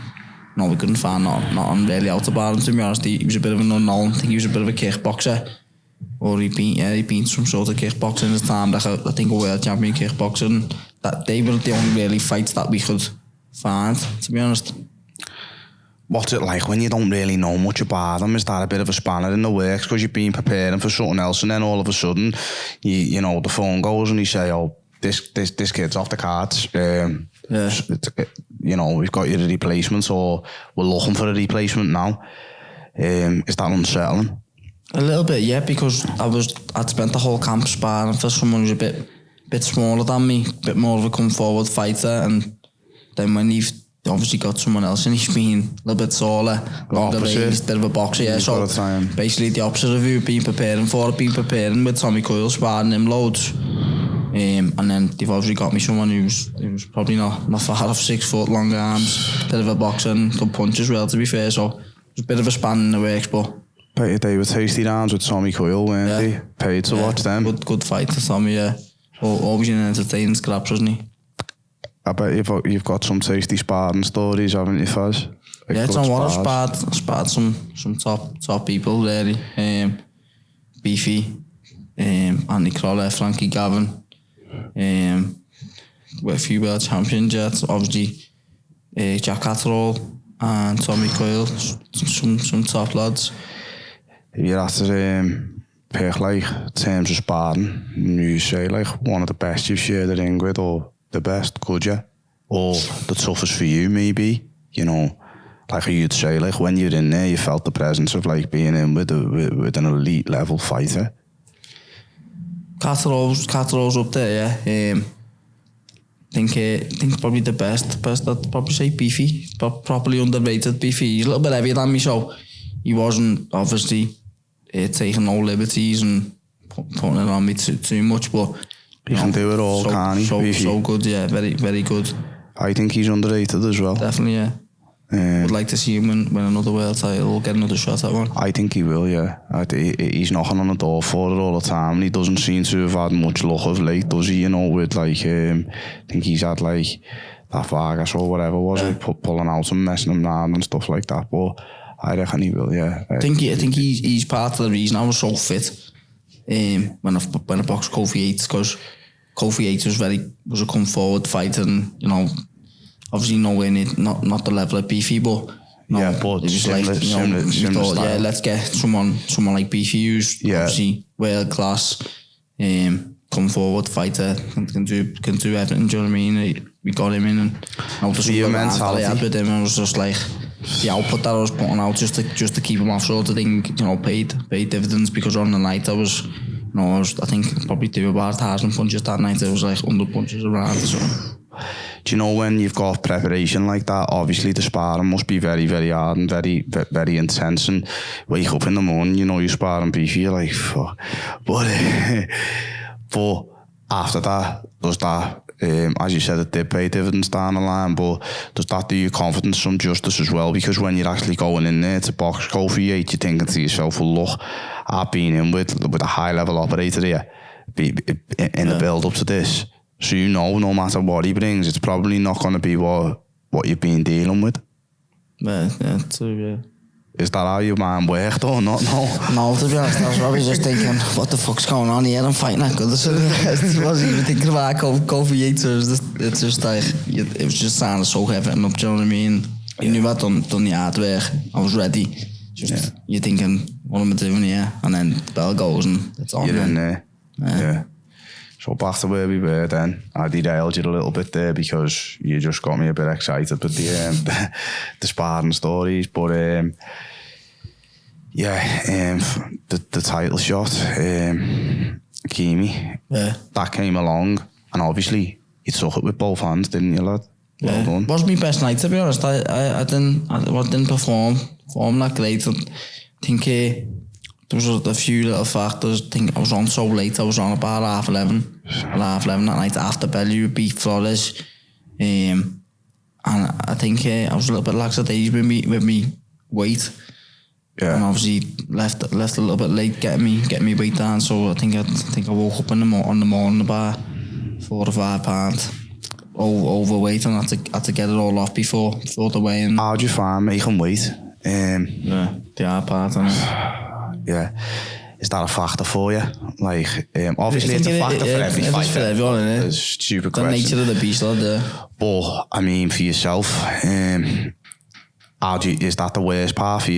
no, we couldn't find nothing really out about him. To be honest, he was a bit of an unknown. I think he was a bit of a kickboxer, or he beat some sort of kickboxer in his time. Like I think a world champion kickboxer. And that they were the only really fights that we could find. To be honest. What's it like when you don't really know much about them? Is that a bit of a spanner in the works because you've been preparing for something else, and then all of a sudden, you know, the phone goes and you say, "Oh, this kid's off the cards." You know, we've got you a replacement, or we're looking for a replacement now. Is that unsettling? A little bit, yeah, because I'd spent the whole camp sparring for someone who's a bit smaller than me, a bit more of a come forward fighter, and then when you've obviously got someone else and he's been a little bit taller, longer range, bit of a boxer, yeah. So basically the opposite of you been preparing with Tommy Coyle, sparring him loads. And then they've obviously got me someone who's probably not far off 6 foot, long arms, bit of a boxer and good punch as well, to be fair. So it's a bit of a span in the works, but they were tasty rounds with Tommy Coyle, weren't they? Paid to watch them. Good fight to Tommy, yeah. Always in entertaining scraps, wasn't he? I bet you've got some tasty sparring stories, haven't you, Faz? Yeah, it's on what I've sparred some top people really. Beefy, Andy Crowler, Frankie Gavin, with a few world champions yet. Obviously, Jack Catterall and Tommy Coyle, some top lads. If you're after pick like terms of sparring, you say like one of the best you've shared the ring with, or the best, could you? Or the toughest for you, maybe, you know, like you'd say, like when you're in there, you felt the presence of like being in with an elite level fighter. Catterall's up there, yeah. Think probably the best I'd probably say Beefy, properly underrated Beefy. He's a little bit heavier than me, so he wasn't obviously taking no liberties and putting it on me too much, but he can do it all, can't he? So good, yeah, very, very good. I think he's underrated as well. Definitely, yeah. Would like to see him win another world title or get another shot at one. I think he will, yeah. He's knocking on the door for it all the time, and he doesn't seem to have had much luck of late, does he? You know, with like, I think he's had like that Vargas or whatever was it, pulling out and messing him around and stuff like that. But I reckon he will, yeah. I think he's part of the reason I was so fit when I boxed Kofi Yates, because Kofi Yates was a come forward fighter, and you know, obviously nowhere near not the level of Beefy, but yeah, but it was similar, like, you know, similar thought, style. yeah, let's get someone like Beefy, who's obviously world class, come forward fighter, can do everything. Do you know what I mean? We got him in, and the mentality I had with him, and it was just like the output that I was putting out just to keep him off, sort of thing, you know, paid dividends, because on the night I think probably do about 1,000 punches that night. It was like 100 punches around. So. Do you know, when you've got preparation like that, obviously the sparring must be very, very hard and very, very intense, and wake up in the morning, you know, you're sparring Beefy, you're like, fuck. But after that, does that, as you said, it did pay dividends down the line, but does that do your confidence some justice as well? Because when you're actually going in there to box Kofi Yates, you're thinking to yourself, well, look, I've been in with a high level operator here in the build up to this. So you know, no matter what he brings, it's probably not going to be what you've been dealing with. Yeah, true, yeah. Is that how your mind worked or not? No, to be honest, I was probably just thinking, what the fuck's going on here? I'm fighting that good. I wasn't even thinking about Kofi Yates. It's just like, it was just sounding so heavy and up, do you know what I mean? You knew I'd done the hard work. I was ready. You're thinking, what am I doing here? And then the bell goes and it's on. You're in there. Yeah. So back to where we were then. I derailed you a little bit there because you just got me a bit excited with the sparring stories. But the title shot, Kimi, that came along, and obviously you took it with both hands, didn't you, lad? Well done. It wasn't my best night, to be honest. I didn't perform that great. I think there was a few little factors. I think I was on so late. I was on about 11:30 that night after Bellew beat Flores. And I think I was a little bit lackadaisical with me weight. Yeah. And obviously left a little bit late getting me weight down. So I think I woke up on the morning about 4 to 5 pounds overweight, and had to get it all off before the weigh-in. How'd you find making weight? The hard part, yeah. Is that a factor for you? Like, obviously it's a factor for every fighter. It's for everyone, isn't it? It's a stupid the question. The nature of the beast, lad. But, I mean, for yourself, is that the worst part for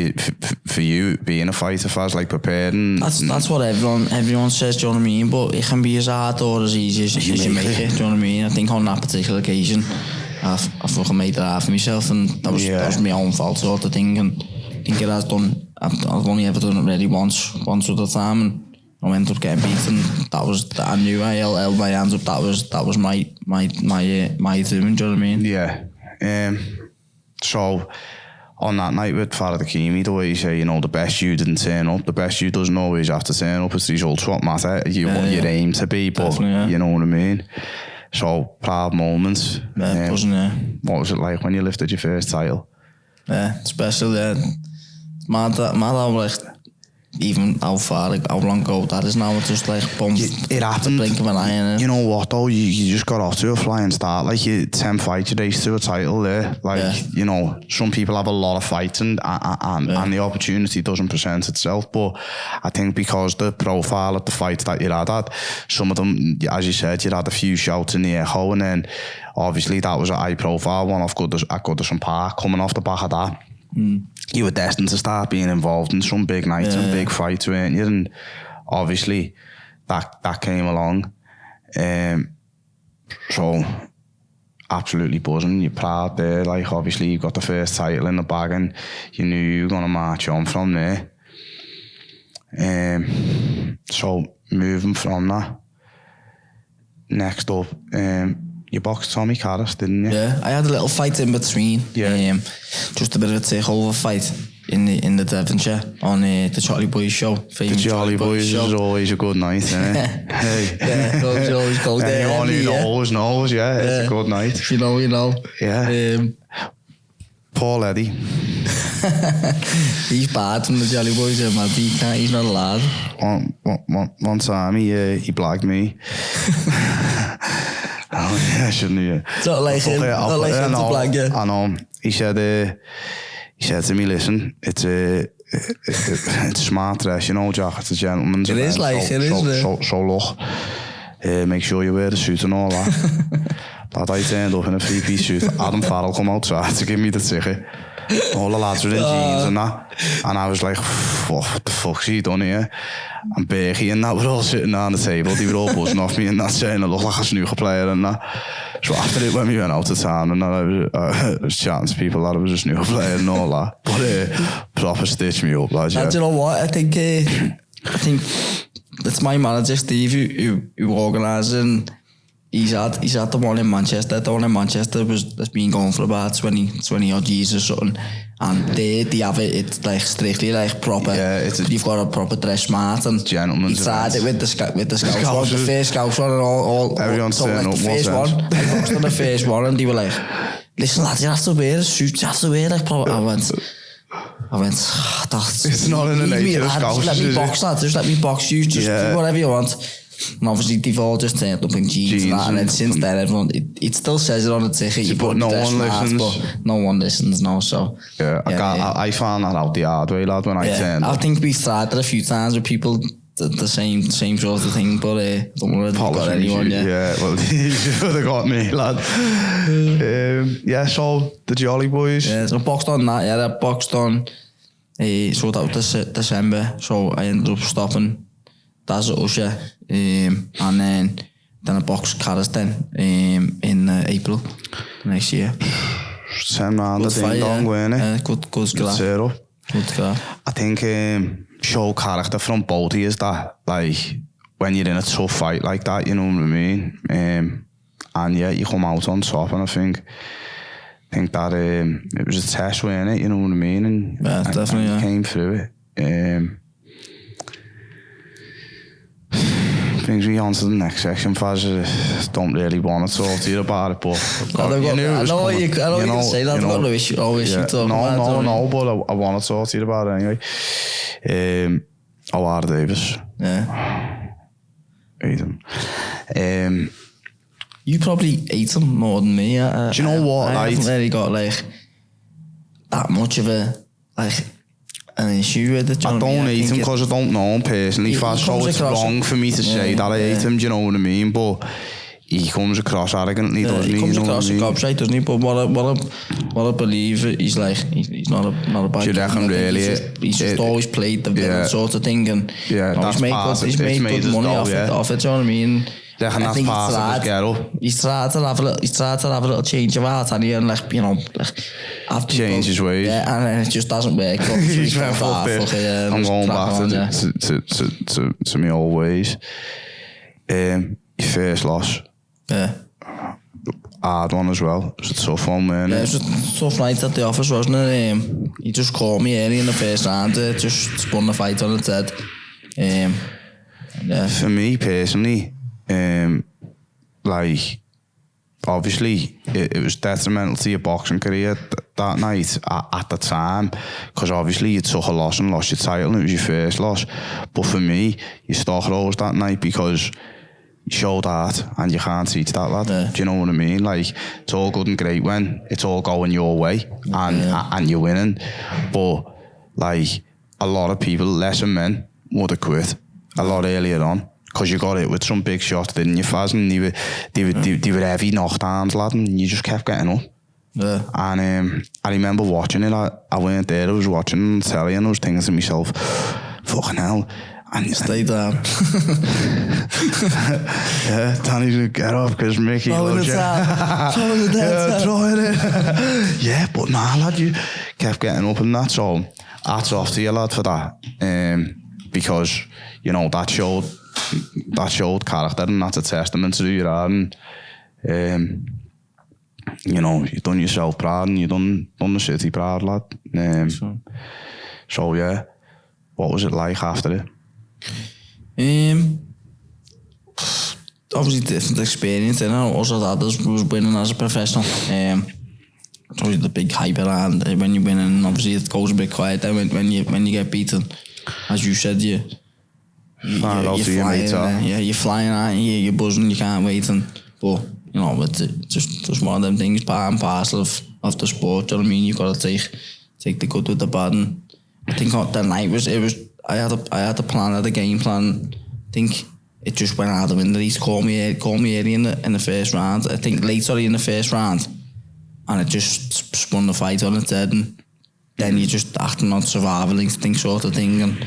you being a fighter, Faz, like preparing? That's what everyone says, do you know what I mean? But it can be as hard or as easy as you make it, do you know what I mean? I think on that particular occasion, I fucking made it hard for myself, and that was my own fault, sort of thing. And I think it has done. I've only ever done it really once at a time, and I ended up getting beaten. I knew I held my hands up. That was my doing. Do you know what I mean? Yeah. So on that night with Farrell Kimi, the way you say, you know, the best you didn't turn up. The best you doesn't always have to turn up. It's the results what matter. You want your aim to be, but you know what I mean. So proud moments. What was it like when you lifted your first title? Yeah, special. Yeah. Mad how like even how long ago that is now. It's just like it happened. Blink of an eye. You know what though? You just got off to a flying start. Like you 10 fights, you race to a title there. Like you know, some people have a lot of fights and the opportunity doesn't present itself. But I think because the profile of the fights that you had, some of them, as you said, you had a few shouts in the echo, and then obviously that was a high profile one at Goodison Park. Coming off the back of that. You were destined to start being involved in some big nights and big fights, weren't you? And obviously that came along. So absolutely buzzing. You're proud there. Like, obviously, you got the first title in the bag and you knew you were going to march on from there. So, moving from that, next up, you boxed Tommy Carras, didn't you? Yeah, I had a little fight in between. Yeah. Just a bit of a takeover fight in the Devonshire on the Charlie Boys show. The Charlie Boys is always a good night, isn't it? Hey. Yeah, always go there. Anyone who knows, yeah, it's a good night. If you know, you know. Yeah. Paul Eddy. He's bad from the Charlie Boys, man. He's not allowed. One time he blagged me. Oh, yeah, I shouldn't have. It's not like him. Not like him to blag you. I know. He said to me, listen, it's smart dress, you know, Jack. It's a gentleman's event. It is like, it is. So look, make sure you wear the suit and all that. That I turned up in a three-piece suit. Adam Farrell come outside to give me the ticket. All the lads were in jeans and that. And I was like, what the fuck's he done here? And Bergie and that were all sitting down the table. They were all buzzing off me and that, saying I look like a snooker player and that. So after it, when we went out of town and I was chatting to people that I was a snooker player and all that. But proper stitched me up, lads. And do you know what? I think it's my manager, Steve, who organising. He's had the one in Manchester. The one in Manchester has been going for about 20 odd years or something. And they have it, it's like strictly like proper. Yeah, you've got a proper dress smart and gentleman's he started it with the scouts one, the first scouts one and all everyone's so like the first one. I boxed on the first one and they were like, listen lads, you have to wear a suit, you have to wear like proper. I went, it's not in the nature of scouts. Just let me box lads, just let me box you, just do whatever you want. And obviously they've all just turned up in jeans and that, and then since then everyone it still says it on the ticket, you put no one listens, but no one listens now, so I found that out the hard way, lad, when I turned up. I think we've tried it a few times with people the same sort of thing, but don't worry, they've got anyone yet. Yeah, well, you should have got me, lad. So the Jolly Boys. Yeah, so I boxed on that, I boxed on so that was December, so I ended up stopping that's Usher, and then I boxed Carras then in April next year. Same round, the ding dong, weren't it? Good scrap. Good scrap. I think show character from both of us that, like, when you're in a tough fight like that, you know what I mean? And yeah, you come out on top, and I think that it was a test, weren't it? You know what I mean? And yeah, definitely. And came through it. Brings me on to the next section, Fazza. Don't really want to talk to you about it, but I know you can say that. I've got no issue. No, but I want to talk to you about it anyway. O.R. Davis. Yeah. Hate him. You probably hate him more than me. Do you know what? I haven't really got like that much of a an issue with it. I don't hate him because I don't know him personally, so it's wrong for me to say that I hate him, do you know what I mean? But he comes across arrogantly, doesn't he? He comes across a gobshite, doesn't he? But what I believe he's like, he's not a bad guy. He's just always played the villain sort of thing, and he's made good money off it, do you know what I mean? I think he's tried to have a little change of heart, and have change his ways. Yeah, and it just doesn't work. He's I'm going back to my old ways. Your first loss. Yeah. Hard one as well. It was a tough one, man. Yeah, it was a tough night at the office, wasn't it? He just called me early in the first round, just spun the fight on its head. Yeah. For me personally, like, obviously it was detrimental to your boxing career that night at the time, because obviously you took a loss and lost your title and it was your first loss. But for me, you stock rose that night because you showed heart, and you can't teach that, lad. Do you know what I mean? Like, it's all good and great when it's all going your way and you're winning, but like a lot of people, lesser men, would have quit a lot earlier on. Because you got it with some big shots, didn't you, Faz? And they were heavy knockdowns, lad, and you just kept getting up. Yeah. And I remember watching it. I weren't there, I was watching on the telly, and I was thinking to myself, fucking hell, And Stay down. yeah, Danny's gonna get up because Mickey loves you. Throw it in. Yeah, but nah, lad, you kept getting up and that, so hats off to you, lad, for that. Because, you know, that showed character, and that's a testament to who you are, and you know, you done yourself proud, and you done the city proud, lad. So yeah, what was it like after it? Obviously different experience, you know. Also that was winning as a professional. It's always the big hype around when you win, and obviously it goes a bit quiet then when you get beaten. As you said, you're flying, you're flying out, you're buzzing, you can't wait, but you know, it's just one of them things, part and parcel of the sport. Do you know what I mean? You've got to take the good with the bad, and I think that night I had a plan, I had a game plan. I think it just went out the window. He called me early in the first round. I think later in the first round, and it just spun the fight on its head. And then you're just acting on survival instinct sort of thing, and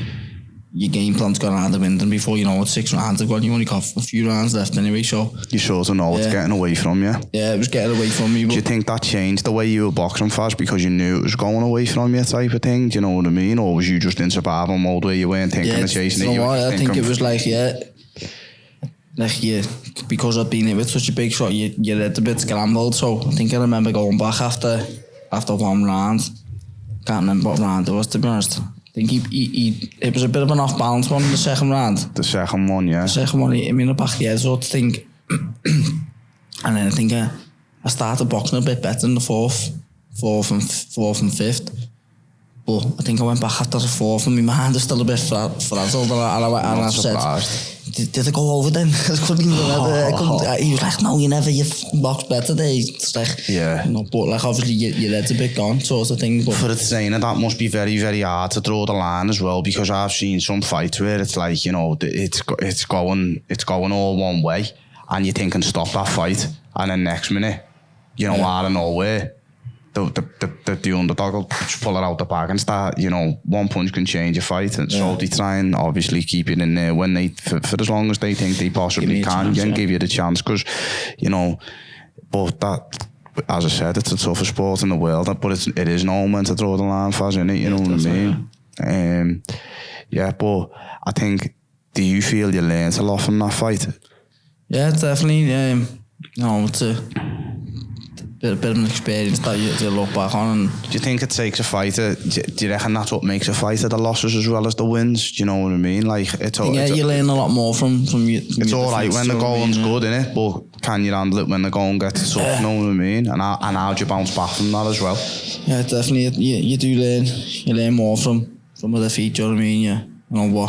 your game plan's gone out the window. And before you know it, 6 rounds have gone. You only got a few rounds left anyway. So you sort of know it's getting away from you. Yeah, it was getting away from me. Do you think that changed the way you were boxing, Faz, because you knew it was going away from you, type of thing? Do you know what I mean? Or was you just in survival mode where you weren't thinking of chasing it? You know what? I think it was like because I'd been in with such a big shot, you're a bit scrambled. So I think I remember going back after one round. Can't remember what round it was, to be honest. I think it was a bit of an off balance one in the second round. The second one, yeah. The second one, he hit me in the back of the head sort of thing. And then I think I started boxing a bit better in the fourth and fifth. But I think I went back after the fourth, and my mind was still a bit frazzled. And I said, did I go over then? I couldn't even remember. He was like, no, you boxed better there. It's like, yeah. You know, but like obviously your head's a bit gone, sort of thing. But for the trainer, that must be very, very hard to draw the line as well, because I've seen some fights where it's like, you know, it's going all one way, and you're thinking, stop that fight, and then next minute, you know, out of nowhere, the underdog will pull it out the bag and start, you know, one punch can change a fight, and so they try and obviously keep it in there when they, for as long as they think they possibly can, and give you the chance, because, you know, but that, as I said, it's the toughest sport in the world, but it is known when to draw the line, Faz, isn't it? You know what I mean? Yeah, but I think, do you feel you learned a lot from that fight? Yeah, definitely. You know, it's a bit of an experience that you look back on. And do you think it takes a fighter? Do you reckon that's what makes a fighter, the losses as well as the wins? Do you know what I mean? Like you learn a lot more from you. It's all right when the going's good, innit? But can you handle it when the going gets tough? You know what I mean? And how do you bounce back from that as well? Yeah, definitely. You do learn. You learn more from a defeat. Do you know what I mean? Yeah. You know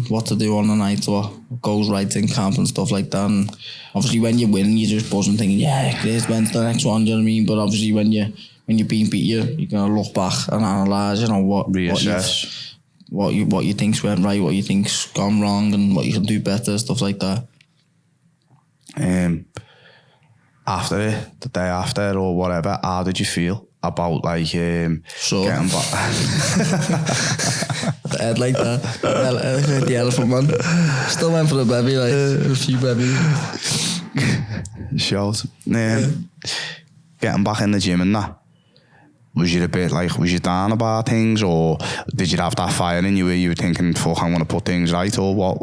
what to do on the night, what goes right in camp and stuff like that. And obviously when you win, you just buzz and thinking, yeah, when's the next one? Do you know what I mean? But obviously when you're being beat, you're gonna look back and analyse, you know, what you think's went right, what you think's gone wrong, and what you can do better, stuff like that. After it, the day after or whatever, how did you feel about like getting back? The head like that, the elephant man. Still went for the baby, like a few babies. Shows. Getting back in the gym and that. Was you a bit like, was you down about things, or did you have that fire in you where you were thinking, fuck, I'm going to put things right, or what?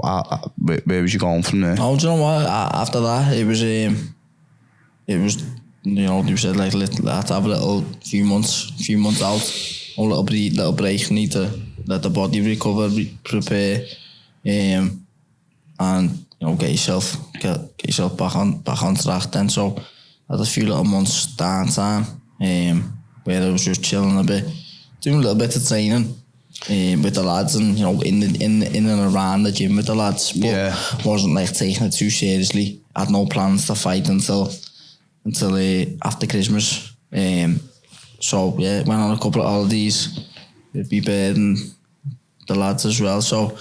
Where was you going from there? Oh, do you know what? After that, it was, you know, you said like, let's have a few months out, a little break, need to let the body recover, prepare, and you know, get yourself back on track. Then so I had a few little months downtime, where I was just chilling a bit, doing a little bit of training with the lads, and you know, in and around the gym with the lads, but wasn't like taking it too seriously. I had no plans to fight until after Christmas. So yeah, went on a couple of holidays with B-Bird and the lads as well. So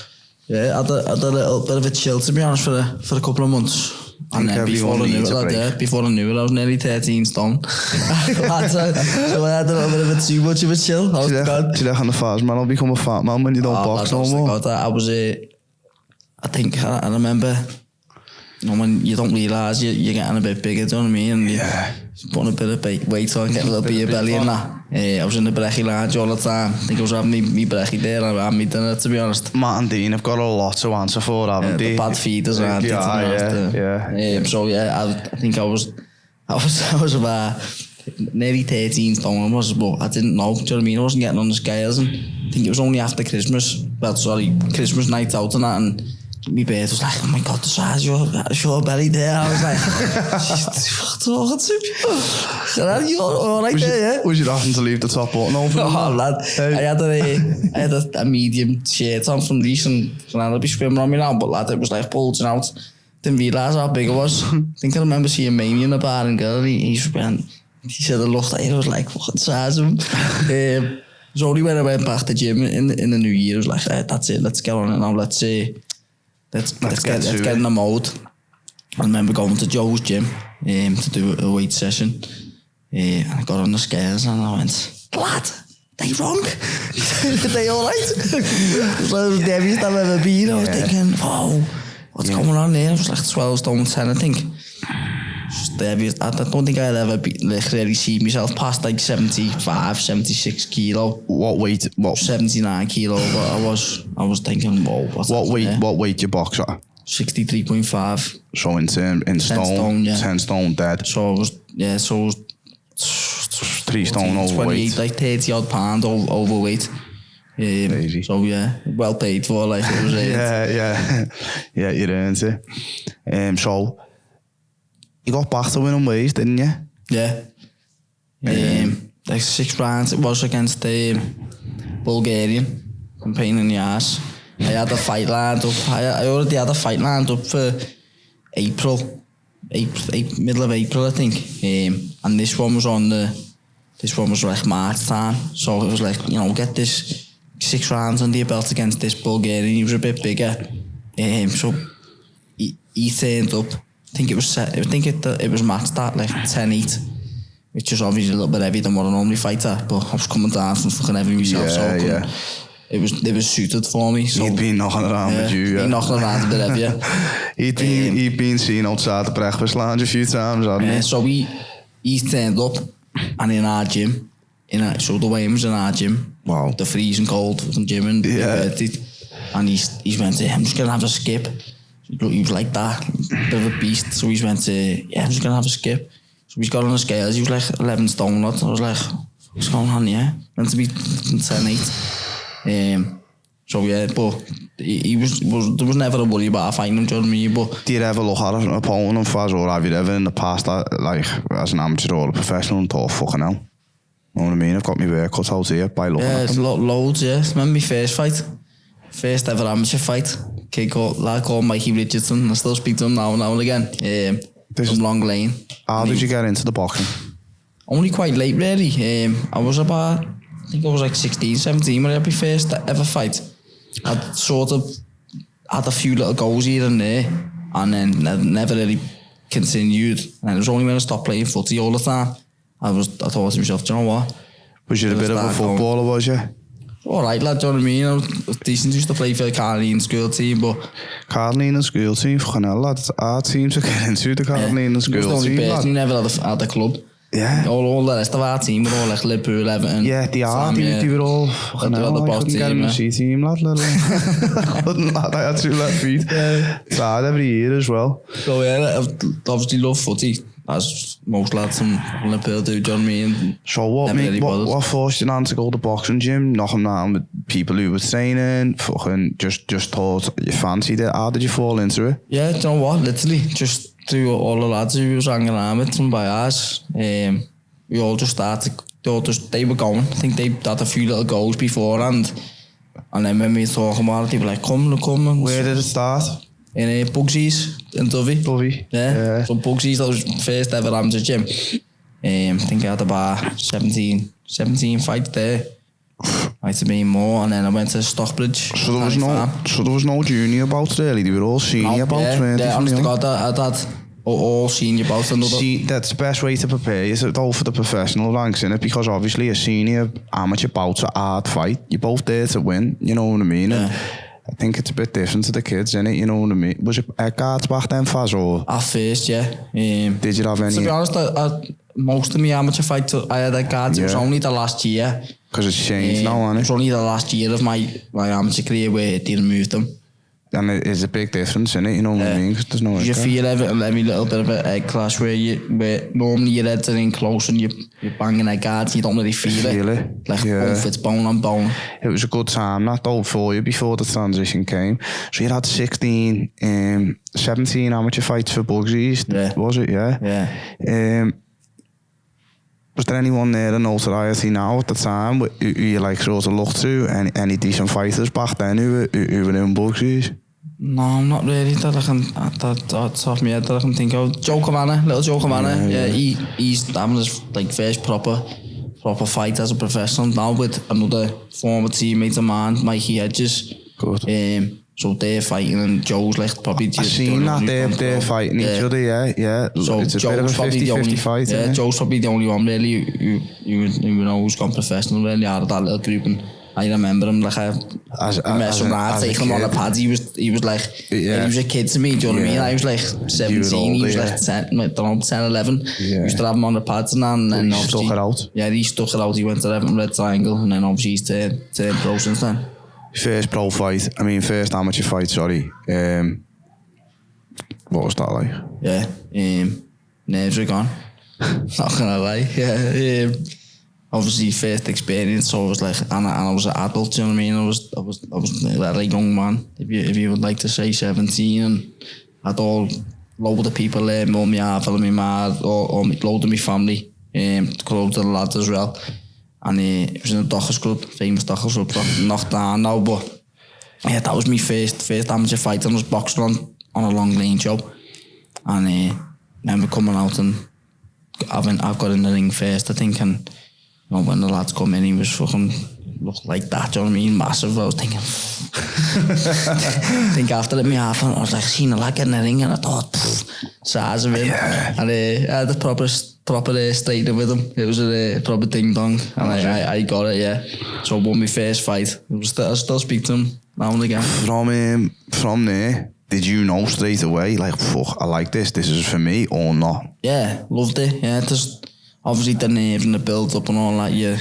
yeah, I had a little bit of a chill, to be honest, for a couple of months. And then before I knew it, I was nearly 13 stone. So I had a little bit of too much of a chill. Do you reckon the fast man will become a fat man when you don't box no more? I was I think I remember, you know, when you don't realise you're getting a bit bigger, do you know what I mean? And you're putting a bit of weight on, getting a little beer belly and that. I was in the brekkie lounge all the time. I think I was having me brekkie there and having me dinner, to be honest. Matt and Dean have got a lot to answer for, haven't they? The bad feeders, aren't they? So yeah, I think I was about nearly 13 stone, but I didn't know, do you know what I mean? I wasn't getting on the scales, and I think it was only after Christmas night out and that, and my bird was like, oh my God, the size of your belly there. I was like, she's talking to me. You're alright there, yeah? Was you having to leave the top button open? Oh, lad. I had a medium shirt on from Reese, and I'll be swimming on me now, but lad, it was like bulging out. Didn't realise how big it was. I think I remember seeing Maney in the bar and girl, he said I looked at it, I was like, what the size of him? It was only when I went back to gym in the new year, I was like, that's it, let's get on it now, let's get in the mode. I remember going to Joe's gym to do a weight session, and I got on the scales and I went, lad, they wrong? Are they alright? It was like the heaviest I've ever been. I was thinking, oh, what's going on there? It was like 12 stone 10, I think. Just the heaviest. I don't think I'd ever really see myself past like 75, 76 kilo. What weight? 79 kilo. But I was thinking, whoa, what weight you box at? 63.5. So in stone, 10 stone dead. So it was 3 stone overweight. 28, like 30 odd pound overweight. Crazy. So yeah, well paid for, like it was. Yeah, you earned it. So you got back to winning ways, didn't you? Yeah. Like 6 rounds it was against the Bulgarian. Pain in the ass. I had a fight lined up. I already had a fight lined up for April, middle of April, I think. And this one was like March time. So it was like, you know, get this 6 rounds under your belt against this Bulgarian. He was a bit bigger. So he turned up. I think it was matched at like 10-8, which is obviously a little bit heavier than what I normally fight at. But I was coming down from fucking heavy myself, it was suited for me. So he'd been knocking around with you. He'd knocking around a bit heavier. he'd been seen outside the breakfast lounge a few times, hadn't he? So he turned up, and in our gym, so the way was in our gym. Wow. The freezing cold from gym and and he's went to, I'm just gonna have a skip. He was like that, bit of a beast. So he went to, I'm just gonna have a skip. So he's got on the scales. He was like 11 stone. I was like, what's going on here? Meant to be 10-8. So yeah, but there was never a worry about fighting him, do you know what I mean? But do you ever look at an opponent and Fazza, or have you ever in the past, like as an amateur or a professional, and thought, fucking hell, you know what I mean? I've got my work cut out here by looking at them. Loads, yeah. Remember my first ever amateur fight? Lad called Mikey Richardson. I still speak to him now and again. From Long Lane. How did you get into the boxing? Only quite late, really. I think I was like 16, 17 when I had my first ever fight. I'd sort of had a few little goals here and there, and then never really continued. And it was only when I stopped playing footy all the time, I thought to myself, do you know what? Was you a bit of a footballer, was you? Alright, lad, do you know what I mean? I was decent, used to play for the Carleen school team, but... Carleen school team, fucking hell, lad. Our teams to get into the Carleen school team, I was the only person who never had a club. Yeah. All the rest of our team were all like Liverpool, Everton. Yeah, they were all fucking hell. I couldn't get in the C team, lad. I had 2 left feet. Tired every year as well. So yeah, I obviously love footy, as most lads from Liverpool do, do you know what I mean? So what forced you on to go to the boxing gym, knocking down with people who were training, fucking just thought you fancied it? How did you fall into it? Yeah, do you know what, literally, just through all the lads who was hanging around with from by ours, we all just started, they were going. I think they had a few little goals beforehand, and then when we were talking about it, they were like, come. And where did it start? In Bugsy's in Dovey. Yeah. So Bugsy's, that was the first ever amateur gym. I think I had about 17 fights there. Might have been more, and then I went to Stockbridge. So there was no junior bouts really, they were all senior bouts, weren't they? Yeah, honest to God, I'd had all senior bouts. That's the best way to prepare yourself for the professional ranks, innit? Because obviously a senior amateur bout's a hard fight. You're both there to win, you know what I mean? Yeah. I think it's a bit different to the kids, isn't it? You know what I mean? Was it guards back then, Faz, or? At first, yeah. Did you have any? To be honest, most of my amateur fights I had at guards. It was only the last year. Because it's changed now, hasn't it? It was only the last year of my amateur career where it didn't move them. And it is a big difference, isn't it? You know what I mean? Because there's no. You feel every little bit of an egg clash where normally your heads are in close and you're banging at guards, you don't really feel it. Like both, it's bone on bone. It was a good time, that though, for you before the transition came. So you had 17 amateur fights for Bugsies, was it? Yeah. Was there anyone there in notoriety now at the time who you like sort of looked to? Any decent fighters back then who were in Bugsies? No, not really. That off my head that I can think of. Joe Cavanagh, little Joe Cavanagh. Yeah, he's having his like first proper fight as a professional now with another former teammate of mine, Mikey Hedges. Good. So they're fighting and Joe's like probably just... I've seen that they're fighting each other, yeah. So it's a Joe's bit of a 50-50 fight, yeah, Joe's probably the only one really who know who's gone professional really out of that little group, and I remember him like I messing around, taking him on the pads. He was like, he was a kid to me, do you know what I mean? I was like 17, he was like 10, 11. He used to have him on the pads and that, and then he stuck it out. Yeah, he stuck it out, he went to the Red Triangle, and then obviously he's turned pro since then. First amateur fight, sorry. What was that like? Yeah, nerves are gone. Not gonna lie. Yeah, obviously first experience, so I was like, and I was an adult. You know what I mean? I was like a young man, if you would like to say, 17, and had all load of people there, all my half, my mad, or load of my family, close of the lads as well. And it was in a Dockers club, famous Dockers club, knocked down now, but yeah, that was my first amateur fight, and I was boxing on a long lane show. And then we're coming out, and I've got in the ring first, I think, and you know, when the lads come in, he was fucking looked like that, do you know what I mean? Massive. I was thinking, I think after me half, I was like, seen a lad get in the ring, and I thought, size of him. Yeah. And I had the proper straightener with him. It was a proper ding dong, and I got it, yeah. So I won my first fight. I still speak to him now and again. From there, did you know straight away, like, fuck, I like this is for me, or not? Yeah, loved it, yeah. Just obviously the nerves and the build up and all that, your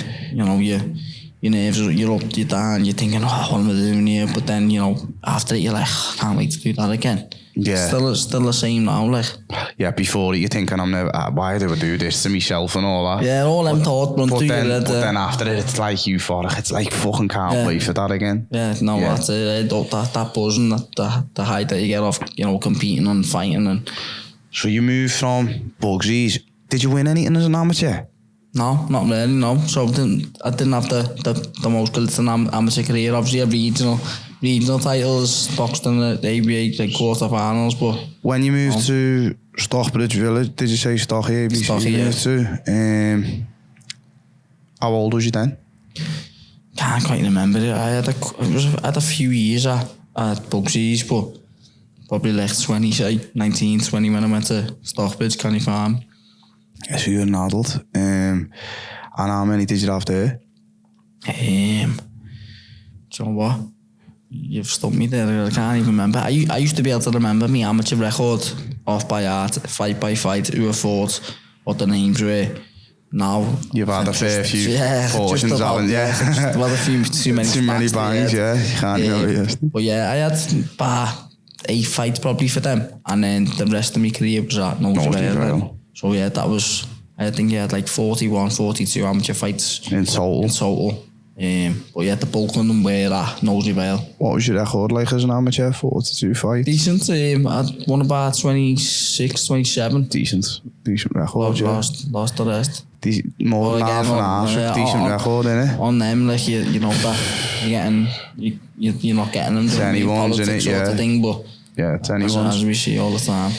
nerves, you're up, you're down, you're thinking, what am I doing here? But then, you know, after it, you're like, I can't wait to do that again. Yeah. Still the same now, like. Yeah, before you're thinking, I'm never, why do I do this to myself and all that? Yeah, all them thoughts run through your head. But then after it, it's like euphoric. It's like fucking can't wait for that again. Yeah, no, that's it. That buzzing, the high that you get off, you know, competing and fighting. And so you moved from Bugsies. Did you win anything as an amateur? No, not really, no. So I didn't have the most glittering amateur career. Obviously, a regional titles, boxed in the ABA like quarter-finals, but... When you moved to Stockbridge Village, did you say Stockbridge? Stockbridge, how old was you then? Can't quite remember it. I had a few years at Bugsies, but probably like 19, 20 when I went to Stockbridge, Canny Farm. So you were an adult. And how many did you have there? Do you know what? You've stumped me there. I can't even remember. I used to be able to remember my amateur record off by heart, fight by fight, who I fought, what the names were. Now you've had a fair few portions, haven't you? Yeah, well, a few too many bangs, yeah. You can't remember. But yeah, I had 8 fights probably for them, and then the rest of my career was at Nosevale. So yeah, that was, I think I had like 41, 42 amateur fights in total. But yeah, the bulk of them were at Nosevale. What was your record like as an amateur? 42 fights? Decent. I won about 26, 27. Decent record. Lost the rest. More than half and half. Decent record, innit? On them, like you know that you're not getting them. 10 ones in it, sort of thing, but yeah, 10 ones. As we see all the time.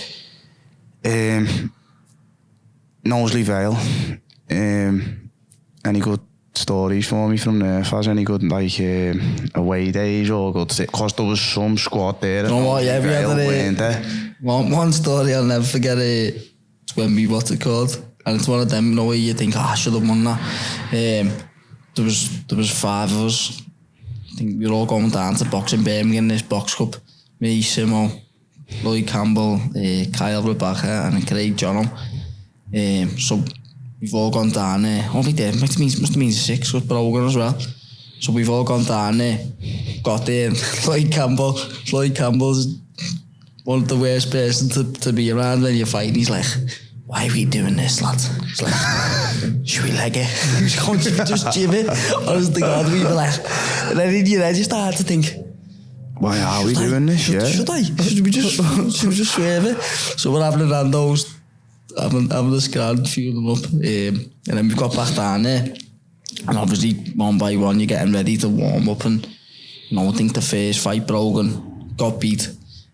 Knowsley Vale. Any good stories for me from there? Faz any good like away days or good? Because there was some squad there. You know what? Yeah, we had one story I'll never forget. It's when we what's it called, and it's one of them. You know where you think, I should have won that. There was 5 of us. think we were all going down to box in Birmingham in this box club. Me, Simo, Lloyd Campbell, Kyle Rebecca and Craig Johnham. So we've all gone down there. Only there, must have been 6 with Brogan as well. So we've all gone down there, got there. Lloyd Campbell's one of the worst person to be around when you're fighting. He's like, why are we doing this, lad? He's like, should we leg it? He's going to just jib it. Honest to God, we were like, and then in your head you start to think, why are we doing this? Should we just swerve it? So we're having a randos, having a scran, fueling up, and then we got back down there. And obviously, one by one, you're getting ready to warm up. And I think the first fight, Brogan got beat.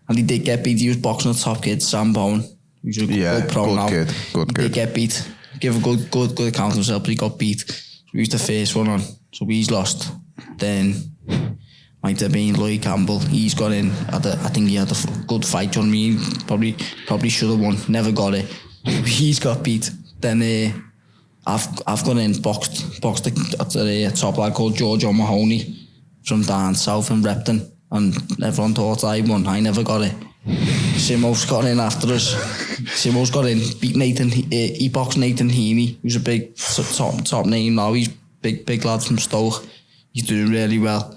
And he did get beat. He was boxing the top kid, Sam Bowen. He's a good pro now. Good kid. He did get beat. Give a good account of himself, but he got beat. So he was the first one on. So he's lost. Then might have been Lloyd Campbell. He's got in. I think he had a good fight on me. Probably should have won. Never got it. He's got beat. Then I've gone in, boxed at the top lad called George O'Mahony from down south in Repton, and everyone thought I won. I never got it. Simo's got in after us. Simo's got in, beat Nathan. He boxed Nathan Heaney, who's a big top name now. He's big lad from Stoke. He's doing really well.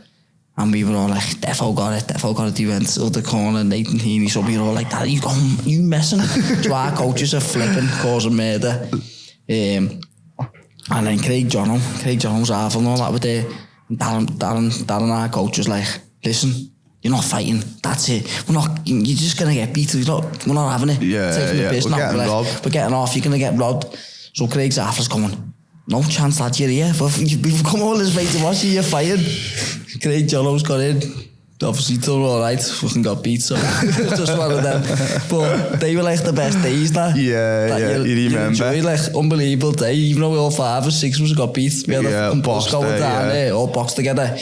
And we were all like, Defo got it. He went to the corner, Nathan Heaney. So we were all like, that, you messing? So our coaches are flipping, causing murder. And then Craig Johnham's half and all that were there. Darren, our coach was like, listen, you're not fighting, that's it. You're just going to get beat. We're not having it. We're getting off, you're going to get robbed. So Craig's half was going, no chance, lad, you're here. We've come all this way to watch you, you're fighting. Craig Johnham's got in. Obviously done alright, fucking got beat, so just one of them. But they were like the best days now. Yeah, you remember. Enjoyed, like, unbelievable day, even though we all 5 or 6 of us got beat. We had a bus going down there, all boxed together.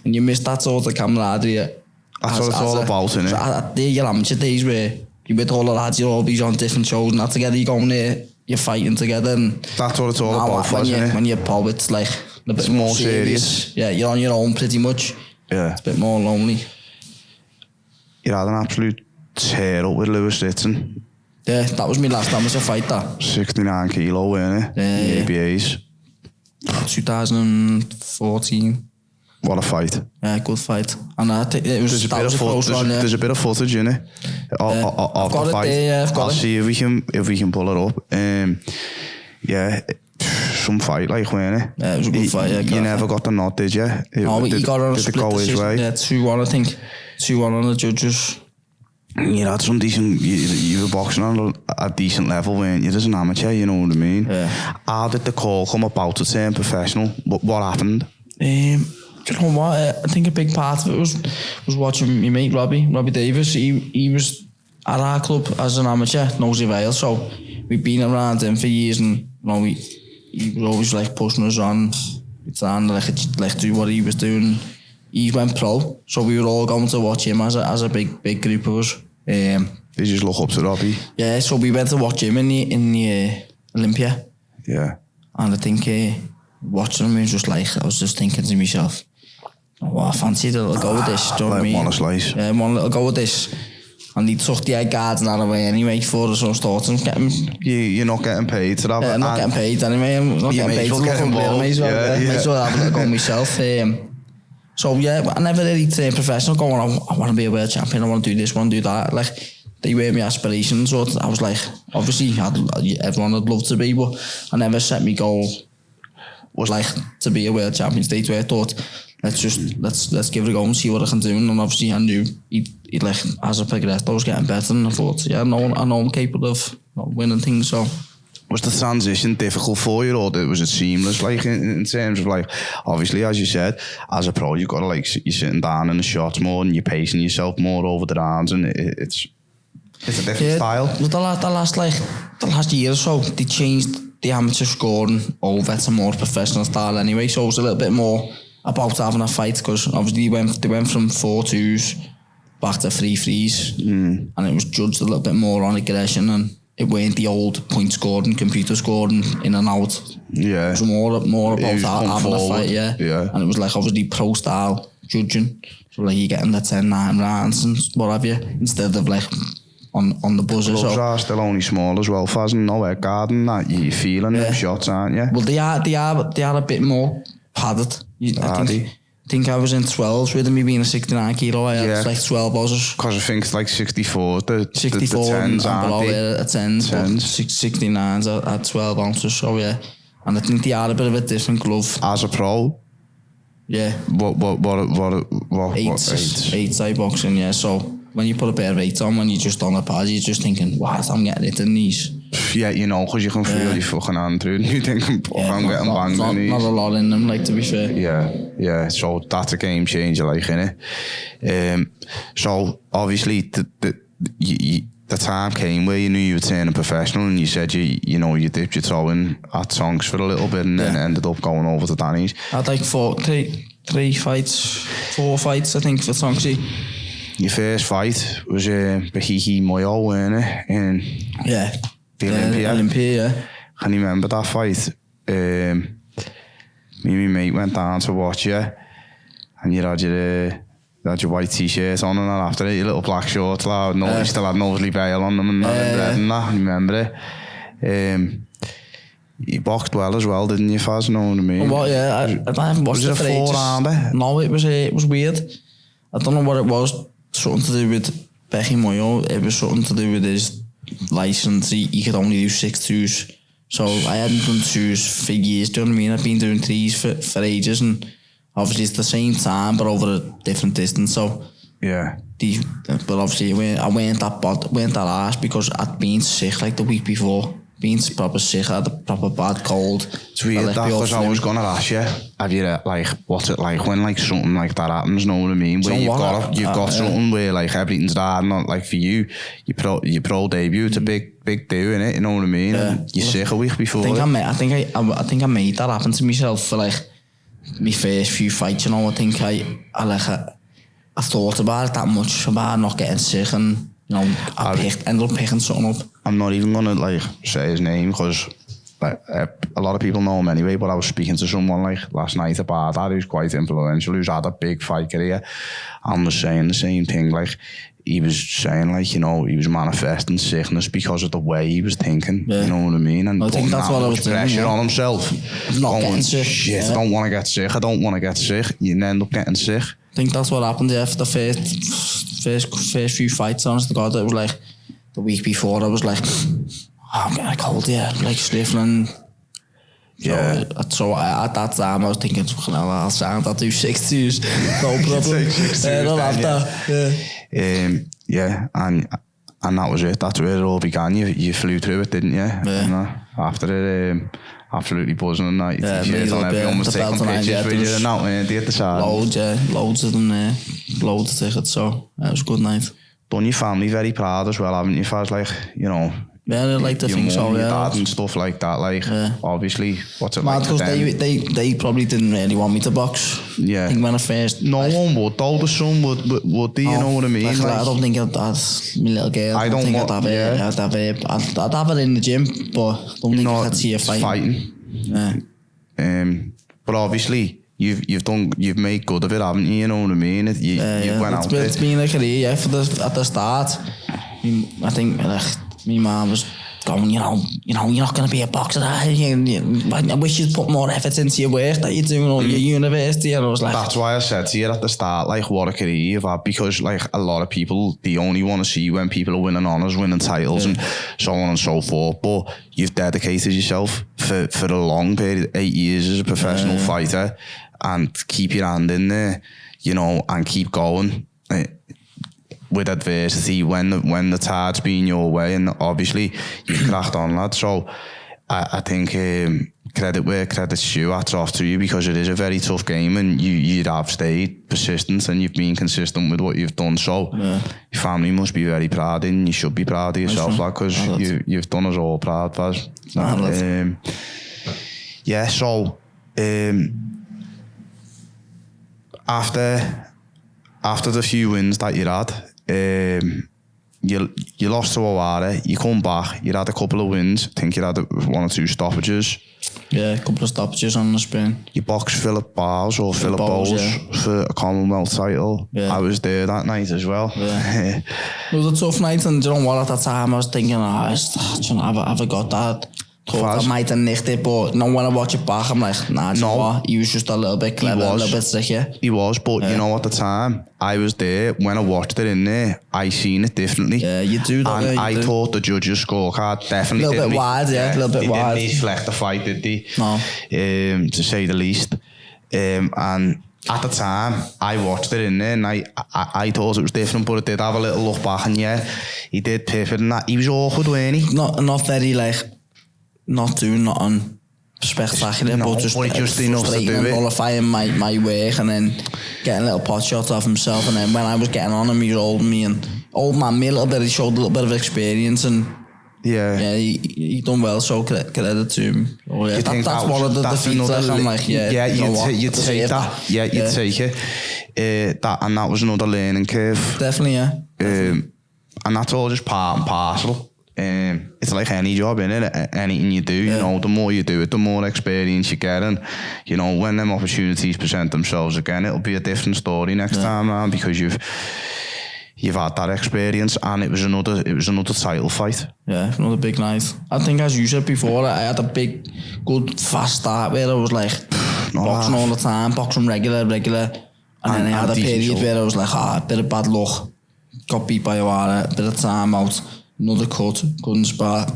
And you missed that sort of camaraderie. That's what it's all about, isn't it? They're your amateur days where you with all the lads, you're always on different shows and that together, you go in there, you're fighting together. And that's what it's all about, isn't it? When you're pub, it's like a bit more serious. Yeah, you're on your own pretty much. Yeah. It's a bit more lonely. You had an absolute tear up with Lewis Ditton. Yeah, that was my last amateur fight, that. 69 kilo, weren't it? Yeah. ABAs. 2014. What a fight. Yeah, good fight. And I think it was a close one, There's a bit of footage in it. Of the fight. I'll see if we can pull it up. Some fight, like, weren't it? Yeah, it was a good fight, yeah. You never got the nod, did you? No, he got on a split decision. Yeah, 2-1, I think. 2-1 on the judges. You had some decent... You were boxing on a decent level, weren't you? As an amateur, you know what I mean? Yeah. How did the call come about to turn professional? What happened? Do you know what? I think a big part of it was watching my mate Robbie Davis. He was at our club as an amateur, Nosy Vale, so we've been around him for years, and you know, he was always like pushing us on. It's on like do what he was doing. He went pro, so we were all going to watch him as a big group of us. Did you just look up to Robbie? Yeah, so we went to watch him in the Olympia. Yeah. And I think watching him, I was just thinking to myself, oh, I fancy a little go with this. Do you know what I mean? One slice. Yeah, one little go with this. And he took the egg guards and that away anyway for us. So I started getting... You're not getting paid to that? Yeah, I'm not getting paid anyway. I'm not getting paid to look up. May as well have a little go myself. So yeah, I never really turned professional going, I want to be a world champion, I want to do this, I want to do that. Like, they were my aspirations. So I was like, obviously, everyone would love to be, but I never set my goal was like to be a world champion stage where I thought, let's give it a go and see what I can do. And obviously I knew he'd like, as I progressed, I was getting better, and I thought, yeah, I know I'm capable of winning things. So was the transition difficult for you, or was it seamless, like in terms of, like, obviously, as you said, as a pro, you've got to, like, you're sitting down in the shots more and you're pacing yourself more over the rounds, and it's a different style. The last year or so, they changed the amateur scoring over to more professional style anyway, so it was a little bit more about having a fight, because obviously they went from 4-2s back to 3-3s, and it was judged a little bit more on aggression, and it weren't the old point scoring, computer scoring in and out. Yeah. It was more about having a fight, yeah. And it was like obviously pro style, judging. So like you're getting the 10-9 rounds and what have you, instead of like on the buzzer. Gloves So are still only small as well, Fazza. No head guarding that. You're feeling them shots, aren't you? well, they are a bit more padded. I think I was in 12s with me being a 69 kilo. I had like 12 buzzers. Because I think it's like 64. The 64 the 10s, and below aren't at 10s, but 69s at 12 ounces. So yeah, and I think they are a bit of a different glove. As a pro, Yeah. What? Eights I boxing, yeah. So when you put a pair of 8s on, when you're just on a pad, you're just thinking, wow, I'm getting it in these. Yeah, you know, because you can feel your fucking hand through and you think, I'm getting banged in these. Not a lot in them, like, to be fair. Yeah. So that's a game changer, like, innit? So obviously, the time came where you knew you were turning professional, and you said you dipped your toe in at Songs for a little bit, and then ended up going over to Danny's. I had like 4 fights, I think, for Songs. Your first fight was Bahiki Moyo, weren't it? The Olympia, yeah. Can you remember that fight? Me and my mate went down to watch you, and you had your white t-shirt on, and then after it, your little black shorts, you still had Nosley Bale on them and red and that, I remember it. You boxed well as well, didn't you, Faz? Know what I mean? Well, yeah, I haven't watched it for ages. Was it a 4-rounder? No, it was weird. I don't know what it was. Something to do with Becky Moyo. It was something to do with his license. He could only do 6-2s. So I hadn't done 2s for years, do you know what I mean? I've been doing 3s for ages, and obviously it's the same time but over a different distance. So yeah. But obviously I weren't that harsh because I'd been sick like the week before. Being proper sick, I had a proper bad cold. It's weird that, because I was gonna ask you, have you what's it like when like something like that happens? Know what I mean? Where you've got something where like everything's hard, not like for you. Your pro debut, it's a big deal, innit? You know what I mean? Yeah. And you're sick a week before. I think I made that happen to myself for like my first few fights. You know, I think I thought about it that much about not getting sick, and you know, ended up picking something up. I'm not even gonna say his name because a lot of people know him anyway, but I was speaking to someone last night about that who's quite influential, who's had a big fight career, and was saying the same thing. He was saying he was manifesting sickness because of the way he was thinking. Yeah. You know what I mean? And I think that's what I was doing. Pressure on himself. Not getting sick. Shit, I don't want to get sick. I don't want to get sick. You end up getting sick. I think that's what happened after the first few fights. Honest to God, it was like the week before. I was like, I'm getting a cold here, like sniffling. Yeah. So at that time I was thinking, I'll do 6-2s, no problem. I'll have that. Yeah, and that was it. That's where it all began. You flew through it, didn't you? Yeah. After it, absolutely buzzing and that. Yeah, on everyone was taking pictures with you and that went at the side. Loads of them there, loads of tickets. So it was a good night. Done your family very proud as well, haven't you? Faz, Yeah, I like to think so. Your dad and stuff like that. Obviously, what's it like? Because they probably didn't really want me to box. Yeah. I think when I first. No one would. Though the son would. Do you know what I mean? I don't think I'd have my little girl. I don't think I'd have it. I'd have it in the gym, but I don't think I'd see her fighting. Yeah. But obviously. You've made good of it, haven't you? You know what I mean? You went out there. It's been a career, at the start. I think my mum was going, you're not going to be a boxer. I wish you'd put more effort into your work that you're doing on your university. And I was like, that's why I said to you at the start, what a career you've had, because a lot of people, they only want to see when people are winning honours, winning titles, and so on and so forth. But you've dedicated yourself for a long period, 8 years as a professional fighter, and keep your hand in there, and keep going with adversity when the tide's been your way, and obviously you've cracked on, lad. So I think credit where credit's due. Hats off to you, because it is a very tough game, and you have stayed persistent and you've been consistent with what you've done. So your family must be very proud, and you should be proud of yourself, lad, because you've done us all proud, Faz. So after the few wins that you had, you lost to O'Hara, you come back, you had a couple of wins, I think you had 1 or 2 stoppages. Yeah, a couple of stoppages on the spin. You boxed Philip Bowes for a Commonwealth title. Yeah. I was there that night as well. Yeah. It was a tough night, and you know what, at that time I was thinking, have I got that? Thought I might have nicked it, but when I watch it back, I'm like, nah, you know what? He was just a little bit clever, a little bit sick, yeah. He was, but you know, at the time, I was there. When I watched it in there, I seen it differently. Yeah, you do that. And I thought the judges' scorecard definitely a little bit wide, a little bit wide. They didn't reflect the fight, did they? No. To say the least. And at the time, I watched it in there, and I thought it was different, but it did have a little look back, and yeah, he did pivot, and that. He was awkward, wasn't he? Not very, like, not doing nothing spectacular, but just enough to do it. Nullifying my work, and then getting little pot shots off himself. And then when I was getting on him, he was holding me, and old man me a little bit. He showed a little bit of experience, and yeah, he done well. So credit to him. Oh, yeah. That's one of the defeats. I'm like, you'd take that. Yeah, you'd take it. That was another learning curve. Definitely, yeah. And that's all just part and parcel. It's like any job, innit? Anything you do, you know, the more you do it, the more experience you get, and you know, when them opportunities present themselves again, it'll be a different story next time around, because you've had that experience, and it was another title fight. Yeah, another big night. I think, as you said before, I had a big, good, fast start where I was like boxing all the time, boxing regular, and then I had a period where I was like, a bit of bad luck, got beat by a bit of time out. Another cut, couldn't spar,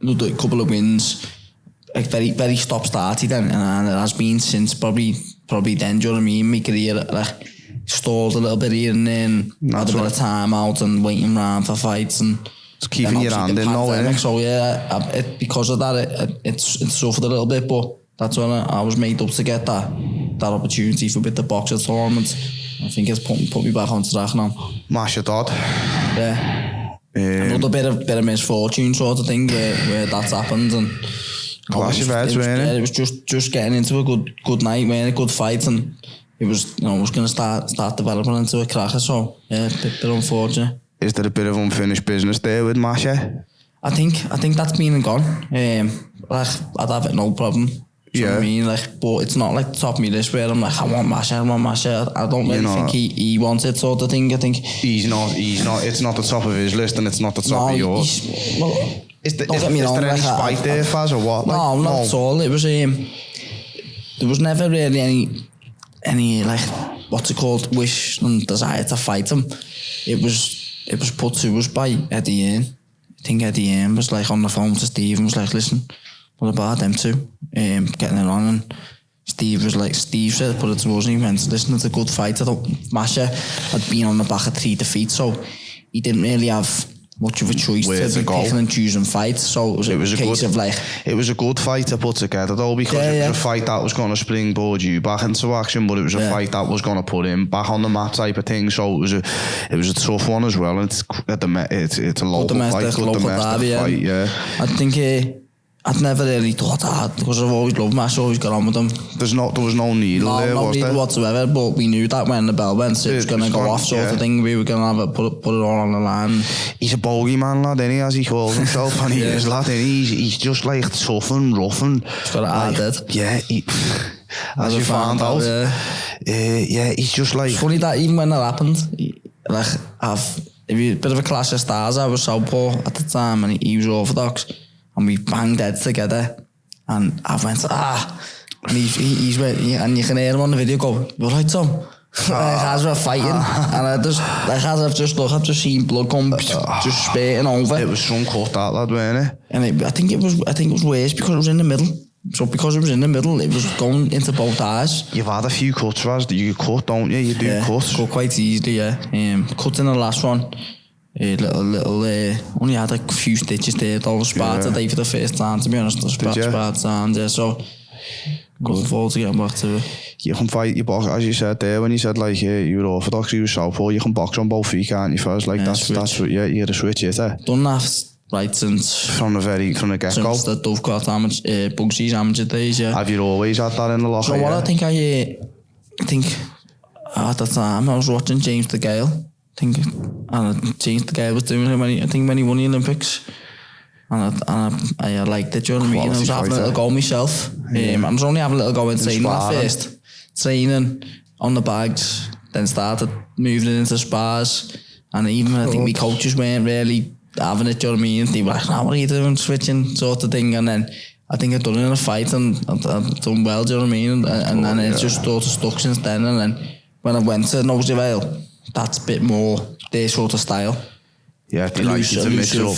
another couple of wins, like very, very stop-starty then, and it has been since probably then, do you know what I mean? My career, like, stalled a little bit here and then, had a bit of time out and waiting around for fights, and it's keeping your hand in now, innit? So yeah, because of that, it suffered a little bit, but that's when I was made up to get that opportunity for a bit of boxing tournament. I think it's put me back on track now. Mash your dad. Yeah. Another bit of misfortune sort of thing where that's happened, and it was just getting into a good night, man, a good fight, and it was, you know, was going to start developing into a cracker. So yeah, a bit unfortunate. Is there a bit of unfinished business there with Masha? I think that's been and gone. Like, I'd have it no problem. Do you know what I mean? Like, but it's not like the top of my list where I'm like, I want Masha. I don't really think he wants it, sort of thing. I think he's not. It's not the top of his list, and it's not the top of yours. Is there any spite there, Faz, or what? No, not at all. It was there was never really any like, what's it called, wish and desire to fight him. It was put to us by Eddie Hearn. I think Eddie Hearn was like on the phone to Steve and was like, listen, what about them two? Getting it on, and Steve said, put it to us, and he went, listen, it's a good fight. Masha had been on the back of 3 defeats, so he didn't really have much of a choice to be picking and choosing fights. So it was a case of like, it was a good fight to put together though, because it was a fight that was going to springboard you back into action, but it was a fight that was going to put him back on the map type of thing. So it was a tough one as well, and it's a local fight, good domestic fight. Yeah, I think I'd never really thought that, because I've always loved Mash, always got on with him. There was no needle there, was there? No needle whatsoever, but we knew that when the bell went, it was going to go off, sort of thing. We were going to have it, put it all on the line. He's a bogeyman lad, isn't he, as he calls himself, and he is, lad, and he's just like tough and rough, and he's got it hard, like, yeah, as you found out, he's just like... It's funny that even when that happened, like, if you a bit of a clash of stars, I was southpaw at the time, and he was orthodox. And we banged heads together, and I went, and he's went, and you can hear him on the video go, "You alright, Tom?" As we're fighting, and I just, like, as I've just seen blood come, just spurting over. It was some cut that lad, wasn't it? And I think it was worse because it was in the middle. So because it was in the middle, it was going into both eyes. You've had a few cuts, Raz. You cut, don't you? You do cut. Cut quite easily, yeah. Cut in the last one. Only had a few stitches there. All the spar today for the first time, to be honest. The spar time, yeah. So, looking forward to getting back to it. You can fight, you box, as you said there, when you said like you were orthodox, you were southpaw, you can box on both feet, can't you? First, like that's what, yeah, you had a switch, yeah. Done that right since from the get go. Since the Dovecourt Bugsy's amateur days, yeah. Have you always had that in the locker? So what I think at the time I was watching James DeGale. And James DeGale was doing it when he won the Olympics, and I liked it. Do you know what I mean? I was having a little go myself, I was only having a little go in training at Sparring. first. Training on the bags, then started moving it into spars. And even I think my coaches weren't really having it, do you know what I mean? They were like, what are you doing, switching sort of thing. And then I think I'd done it in a fight and I'd done well, do you know what I mean? And then it just sort of stuck since then. And then when I went to Nosy Vale, that's a bit more their sort of style. Yeah, they like you to mix it up.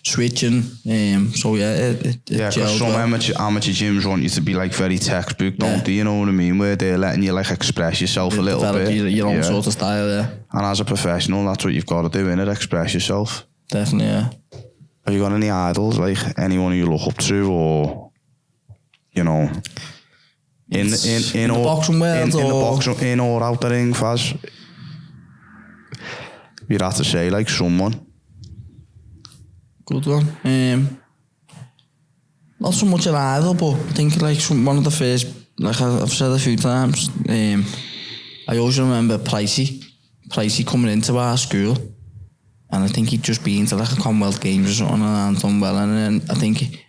Switching, so it Yeah, because some amateur gyms want you to be like very textbook, don't they? You know what I mean? Where they're letting you like express yourself a little bit. Your own sort of style, yeah. And as a professional, that's what you've got to do, innit? Express yourself. Definitely, yeah. Have you got any idols, like anyone you look up to, or you know, in the boxing world, in or out the ring, Faz? You'd have to say like someone. Good one. Not so much an idol, but I think like one of the first, like I've said a few times, I always remember Pricey coming into our school, and I think he'd just been to like a Commonwealth Games or something and done well. And then I think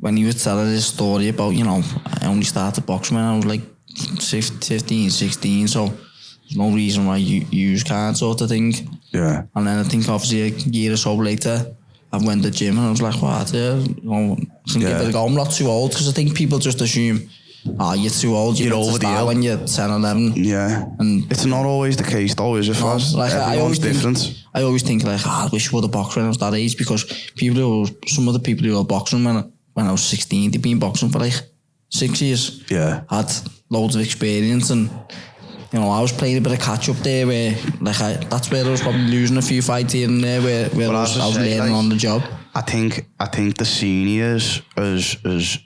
when he was telling his story about, you know, I only started boxing when I was like 15, 16, so there's no reason why you can't sort of thing. Yeah. And then I think obviously a year or so later, I went to the gym and I was like, what, you know, I can give it a go. I'm not too old, because I think people just assume, you're too old, you're over the when you're 10, 11. Yeah. And it's not always the case though, is it, Faz? Like, everyone's different. I always think like, I wish I would have boxed when I was that age, because some of the people who were boxing when I was 16, they'd been boxing for like 6 years. Yeah. Had loads of experience, and you know, I was playing a bit of catch up there, where like that's where I was probably losing a few fights here and there, where I was learning like, on the job. I think the seniors is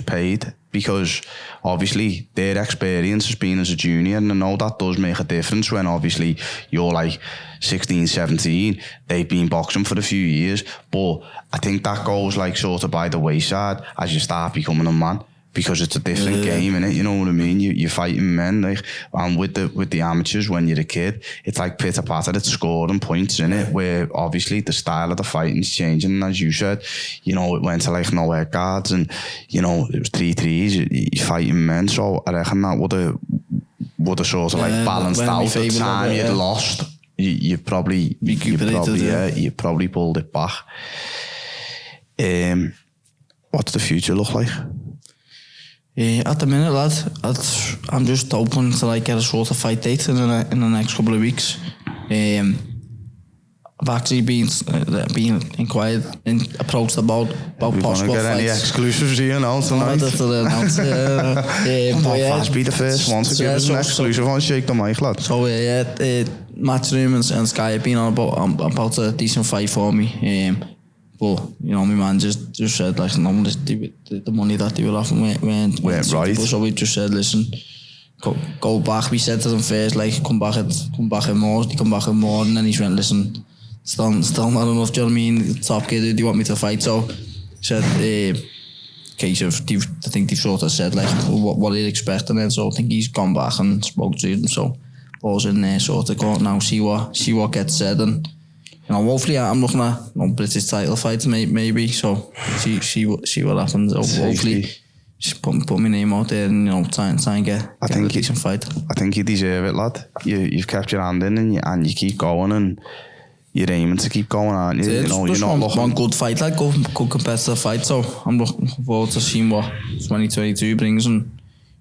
paid, because obviously their experience has been as a junior, and I know that does make a difference when obviously you're like 16, 17, they've been boxing for a few years, but I think that goes like sort of by the wayside as you start becoming a man, because it's a different game, innit? You know what I mean? You're fighting men, like, and with the amateurs when you're a kid, it's like pitter patter, it's scoring points, innit? Where obviously the style of the fighting's changing, and as you said, you know, it went to like no head guards, and you know, it was 3-3s, you're fighting men, so I reckon that would have sort of like balanced out the time you'd lost. You probably pulled it back. What's the future look like? At the minute, lad, I'm just hoping to like get a sort of fight date in the next couple of weeks. I've actually been inquired and approached about possible fights. Get any exclusives here now tonight? Faz be the first one to give us an exclusive on Shake the Mic, lad. So Matchroom and Sky have been on about a decent fight for me. But you know, my man just said like, no, the money that they were offering went right. So we just said, listen, go back. We said to them first, like, come back in more. They come back in more, and then he went, listen, still not enough. Do you know what I mean? Top kid, do you want me to fight? So he said, case of, I think they sort of said like what he'd expect, and then so I think he's gone back and spoke to them. So I was in there sort of going now, see what gets said, and you know, hopefully I'm looking at British title fights maybe. So see what happens. Hopefully just put my name out there and, you know, try and get a decent fight. I think you deserve it, lad. You've kept your hand in, and you keep going, and you're aiming to keep going, aren't you? You know, you're not looking. One good fight, like good competitive fight. So I'm looking forward to seeing what 2022 brings, and you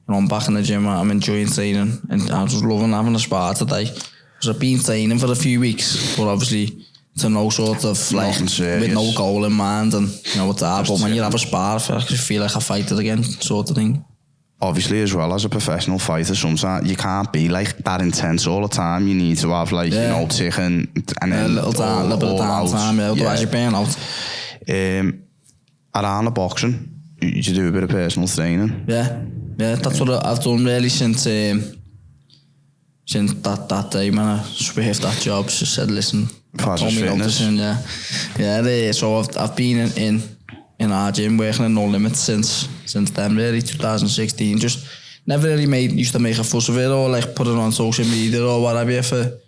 know, I'm back in the gym. I'm enjoying training, and I'm just loving having a spar today. Because I've been training for a few weeks, but obviously to no sort of like with no goal in mind, and you know what's that. But when you have a spar, I feel like I fight it again, sort of thing. Obviously, as well as a professional fighter, sometimes you can't be like that intense all the time. You need to have like, you know, chicken and then a little bit of downtime, otherwise you burn out. Around the boxing, you do a bit of personal training. Yeah, that's what I've done really since that day when I swerved that job. She said, listen, Fazza's fitness. So I've been in our gym working in No Limits since then, really, 2016. Just never really used to make a fuss of it, or like put it on social media or whatever for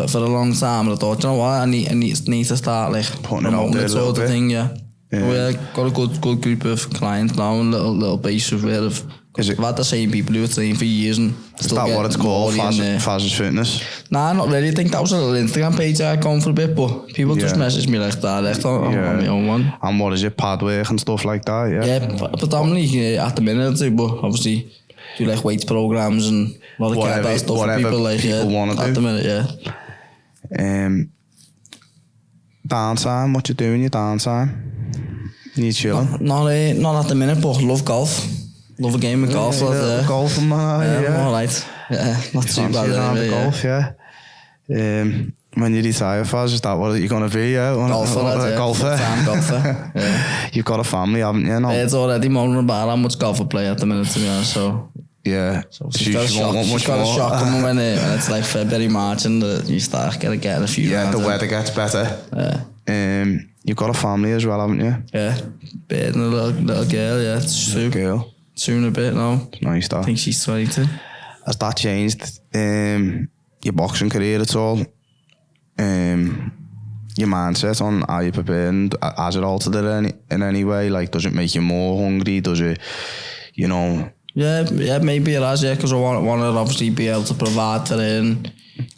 a long time. And I thought, you know what, I need to start like putting it out there a little bit. Thing, yeah. Got a good group of clients now, and little base of where of. What the same people do it same for years and is that what it's called? Fazza's Fitness? Nah, not really. I think that was a little Instagram page I going for a bit, but people just message me like that on my own one. And what is it, pad work and stuff like that? Yeah, predominantly at the minute too, but obviously do like weights programs and a lot of kettlebell stuff for people like want to do. At the minute, downtime, what you doing in your downtime? You chilling? Not at the minute, but love golf. Love a game of golf. Golf, man. I'm alright. Yeah, not too bad. Anyway, golf, when you retire, Faz, is that what you're going to be? Golfer. Golfer. Golfer. Yeah. You've got a family, haven't you? No? It's already moaning about how much golf I play at the minute, to be honest. So. Yeah. So she's got a shock when it's like February, March, and you start getting a few. Yeah, the weather gets better. Yeah. You've got a family as well, haven't you? Yeah. Bit and a little girl. Yeah, it's Sue. Girl. Soon a bit now. Nice that. I think she's 22. Has that changed your boxing career at all? Your mindset on how you prepare, and has it altered it in any way? Like, does it make you more hungry? Does it, Yeah, maybe it has, because I want to obviously be able to provide for it, and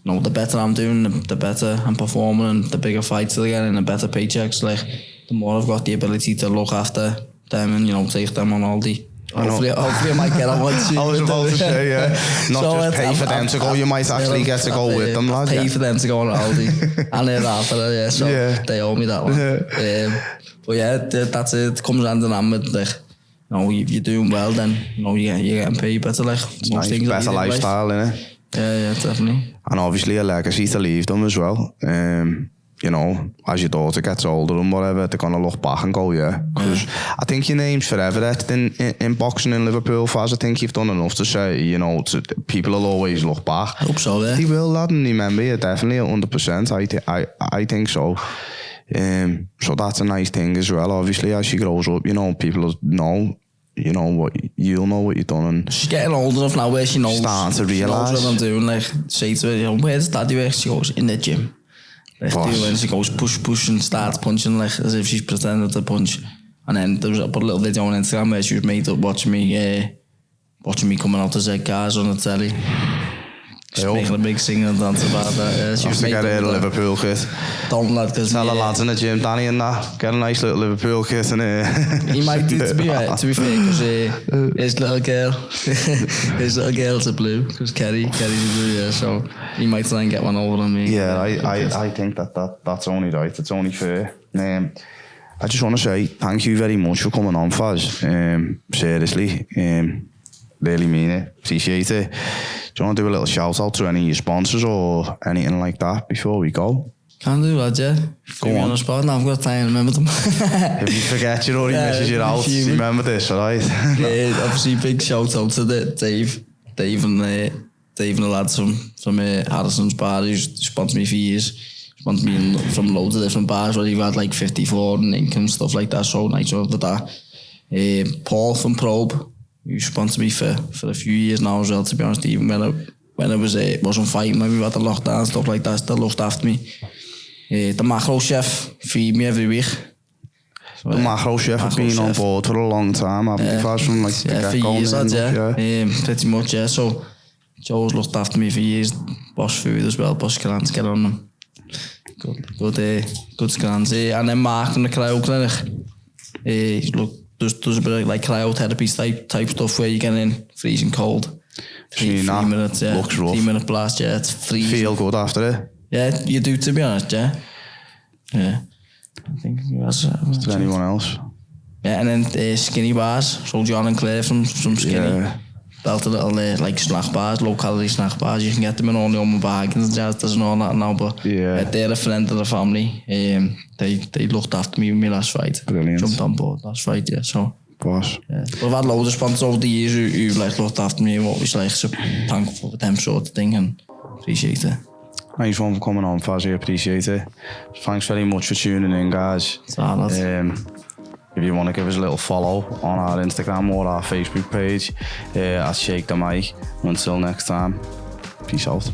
the better I'm doing, the better I'm performing, and the bigger fights I get, and the better paychecks. Like, the more I've got the ability to look after them and take them on all the. Hopefully I might get on one soon. I was about to say, not so just pay for them to go, you might actually get to go with them, lad. Pay for them to go on Aldi. And they're after so they owe me that one. But that's it. It comes hand in hand with, like, if you're doing well, then, you're getting paid better, like, most things. Better lifestyle, innit? Yeah, definitely. And obviously a legacy to leave them as well. As your daughter gets older and whatever, they're going to look back and go, because I think your name's forever etched in boxing in Liverpool, Faz. I think you've done enough to say, people will always look back. I hope so, yeah. They will, lad, and remember you, definitely, 100%. I think so. So that's a nice thing as well. Obviously, as she grows up, people know, you'll know what you've done. And she's getting old enough now where she knows. Starting to realise. She knows what I'm doing. Like, say to her, where does Daddy work? She goes, in the gym. Like, when she goes push and starts punching, like, as if she's pretending to punch. And then there was a little video on Instagram where she was made up watching me coming out to Z cars on the telly. She's making a big singing and dance about that. She was to get her a Liverpool kit. Don't let this. Tell the lads in the gym, Danny, and that. Get a nice little Liverpool kit in here. He might do, to be fair, because his little girl's a blue, because Kerry's a blue, so he might try and get one over on me. Yeah, I think that's only right. It's only fair. I just want to say thank you very much for coming on, Faz. Seriously, really mean it. Appreciate it. Do you want to do a little shout out to any of your sponsors or anything like that before we go? Can do that, yeah. Go on the spot now, I've got time to remember them. If you forget, you already message it out. Remember this, alright? Yeah, obviously big shout out to Dave and the lads from Harrison's Bar, who's sponsored me for years. Sponsored me from loads of different bars where you've had like 54 and Ink and stuff like that, so nice over that. Paul from Probe, who sponsored me for a few years now as well, to be honest. Even when I wasn't fighting, maybe we had the lockdown and stuff like that, still looked after me. The macro chef feed me every week. So, the macro chef has been on board for a long time, haven't you, Faz? From like for years, pretty much, yeah. So Joe's looked after me for years. Boss Food as well, Boss Grants, get on them. Good scans. And then Mark from the cryo clinic. Does a bit of like cryotherapy type stuff where you get in freezing cold. 3 minutes, yeah. Looks rough. 3-minute blast, yeah. It's freezing. Feel good after it. Yeah, you do, to be honest, yeah. Yeah. I think that's is there anyone else? Yeah, and then skinny bars. So John and Claire from Skinny. Yeah. Built a little like snack bars, low calorie snack bars. You can get them in all the Home Bargains and jazz. There's all that now, but they're a friend of the family. They looked after me in my last fight. Brilliant. Jumped on board last fight, yeah. So. Boss. Yeah. But I've had loads of sponsors over the years who like looked after me and always like so thankful for them sort of thing and appreciate it. Thanks for coming on, Fazza. Appreciate it. Thanks very much for tuning in, guys. If you want to give us a little follow on our Instagram or our Facebook page, at Shake the Mic. Until next time, peace out.